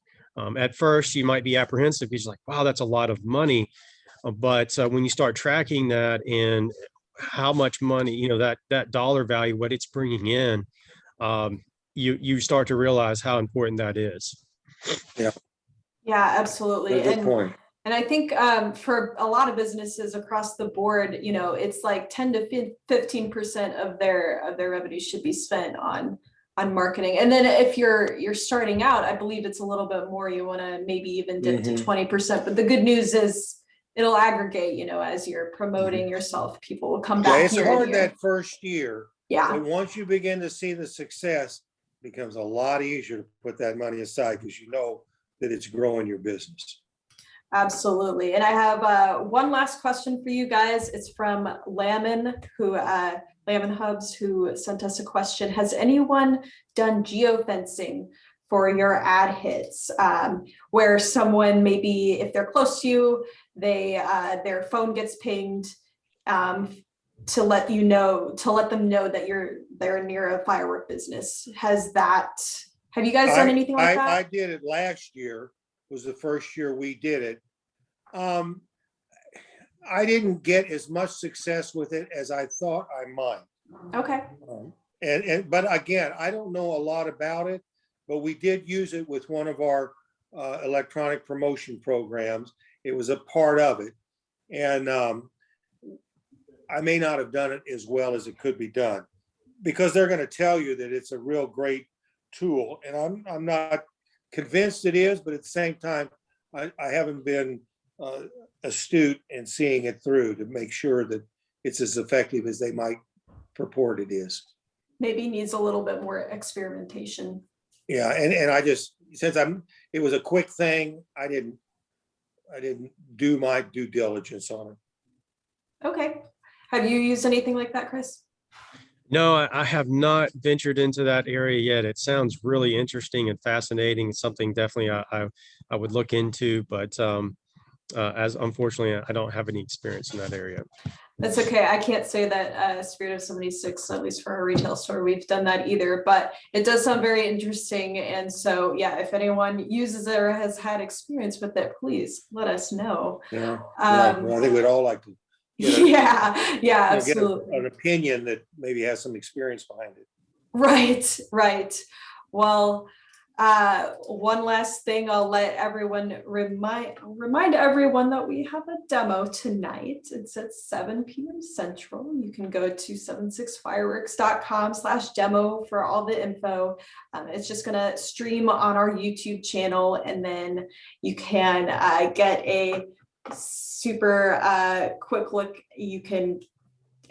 At first, you might be apprehensive because you're like, wow, that's a lot of money. But when you start tracking that and how much money, that dollar value, what it's bringing in, you start to realize how important that is. Yeah. Yeah, absolutely. Good point. And I think for a lot of businesses across the board, it's like 10 to 15% of their revenue should be spent on marketing. And then if you're starting out, I believe it's a little bit more. You want to maybe even dip to 20%. But the good news is it'll aggregate. As you're promoting yourself, people will come back. It's hard that first year. Yeah. But once you begin to see the success, it becomes a lot easier to put that money aside because you know that it's growing your business. Absolutely. And I have one last question for you guys. It's from Lamon Hubs, who sent us a question. Has anyone done geofencing for your ad hits, where someone, maybe if they're close to you, their phone gets pinged to let them know that they're near a firework business? Have you guys done anything like that? I did it last year, was the first year we did it. I didn't get as much success with it as I thought I might. Okay. But again, I don't know a lot about it, but we did use it with one of our electronic promotion programs. It was a part of it. And I may not have done it as well as it could be done because they're going to tell you that it's a real great tool. And I'm not convinced it is, but at the same time, I haven't been astute in seeing it through to make sure that it's as effective as they might purport it is. Maybe needs a little bit more experimentation. Yeah, and I just, since it was a quick thing, I didn't do my due diligence on it. Okay. Have you used anything like that, Chris? No, I have not ventured into that area yet. It sounds really interesting and fascinating. It's something definitely I would look into, but as unfortunately, I don't have any experience in that area. That's okay. I can't say that Spirit of 76, at least for our retail store, we've done that either, but it does sound very interesting. And so, yeah, if anyone uses it or has had experience with it, please let us know. Yeah, well, I think we'd all like to. Yeah, absolutely. Get an opinion that maybe has some experience behind it. Right. Well, one last thing, I'll let everyone remind everyone that we have a demo tonight. It's at 7 p.m. Central. You can go to 76fireworks.com/demo for all the info. It's just gonna stream on our YouTube channel, and then you can get a super quick look. You can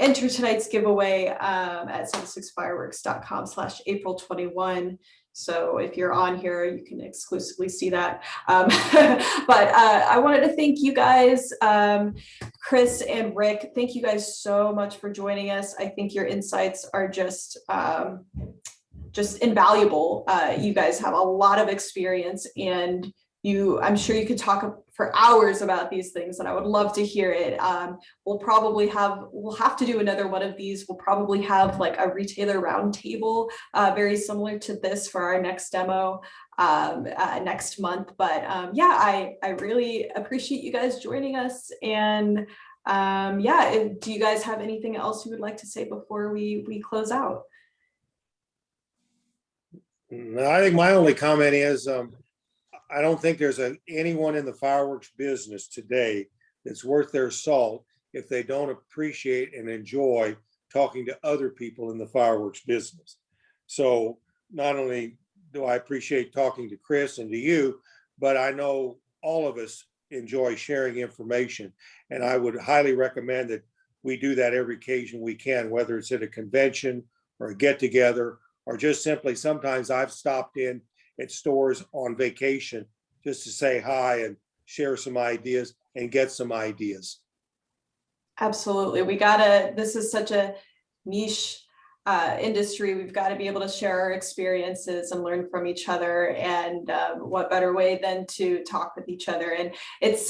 enter tonight's giveaway at 76fireworks.com/April21. So if you're on here, you can exclusively see that. But I wanted to thank you guys, Chris and Rick. Thank you guys so much for joining us. I think your insights are just invaluable. You guys have a lot of experience, and I'm sure you could talk for hours about these things, and I would love to hear it. We'll have to do another one of these. We'll probably have like a retailer roundtable, very similar to this for our next demo next month. But yeah, I really appreciate you guys joining us. And yeah, do you guys have anything else you would like to say before we close out? No, I think my only comment is, I don't think there's anyone in the fireworks business today that's worth their salt if they don't appreciate and enjoy talking to other people in the fireworks business. So not only do I appreciate talking to Chris and to you, but I know all of us enjoy sharing information. And I would highly recommend that we do that every occasion we can, whether it's at a convention or a get together, or just simply sometimes I've stopped in at stores on vacation just to say hi and share some ideas and get some ideas. Absolutely. This is such a niche industry. We've got to be able to share our experiences and learn from each other. And what better way than to talk with each other? And it's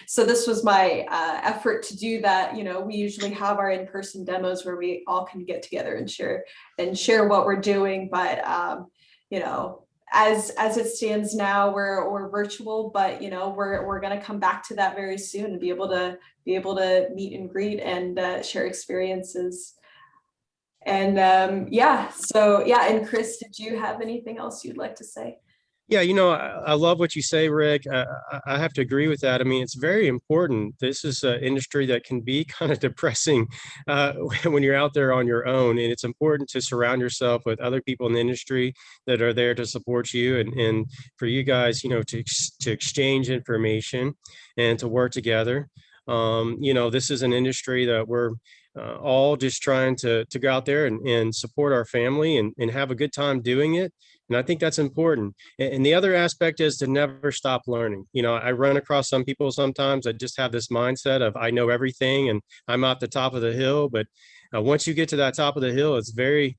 so this was my effort to do that. You know, we usually have our in-person demos where we all can get together and share what we're doing. But you know, as it stands now, we're virtual, but you know, we're going to come back to that very soon and be able to meet and greet and share experiences. And yeah, so yeah. And Chris, did you have anything else you'd like to say? Yeah, I love what you say, Rick. I have to agree with that. I mean, it's very important. This is an industry that can be kind of depressing when you're out there on your own. And it's important to surround yourself with other people in the industry that are there to support you, and for you guys, to exchange information and to work together. This is an industry that we're all just trying to go out there and support our family and have a good time doing it. And I think that's important. And the other aspect is to never stop learning. I run across some people sometimes that just have this mindset of I know everything and I'm at the top of the hill. But once you get to that top of the hill, it's very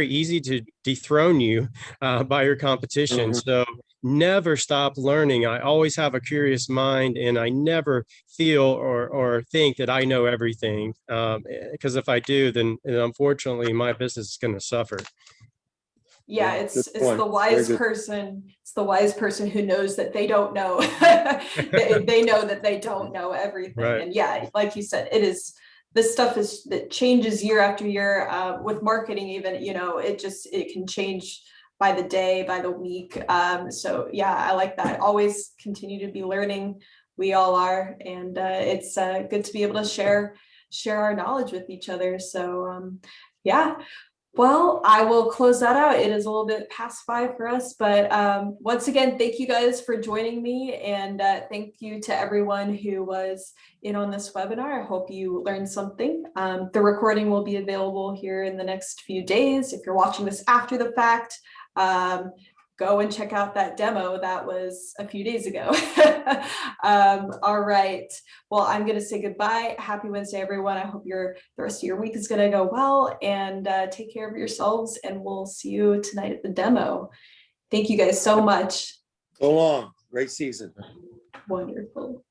easy to dethrone you by your competition. Mhm. So never stop learning. I always have a curious mind, and I never feel or think that I know everything. Because if I do, then unfortunately my business is going to suffer. Yeah, Yeah, it's good point. the Very wise good. person. It's the wise person who knows that they don't know. They know that they don't know everything. Right. And yeah, like you said, this stuff that changes year after year. With marketing, even, it can change by the day, by the week. So yeah, I like that. Always continue to be learning. We all are, and it's good to be able to share our knowledge with each other. So yeah. Well, I will close that out. It is a little bit past 5 for us, but once again, thank you guys for joining me, and thank you to everyone who was in on this webinar. I hope you learned something. The recording will be available here in the next few days. If you're watching this after the fact, go and check out that demo that was a few days ago. All right. Well, I'm going to say goodbye. Happy Wednesday, everyone. I hope the rest of your week is going to go well, and take care of yourselves, and we'll see you tonight at the demo. Thank you guys so much. So long. Great season. Wonderful.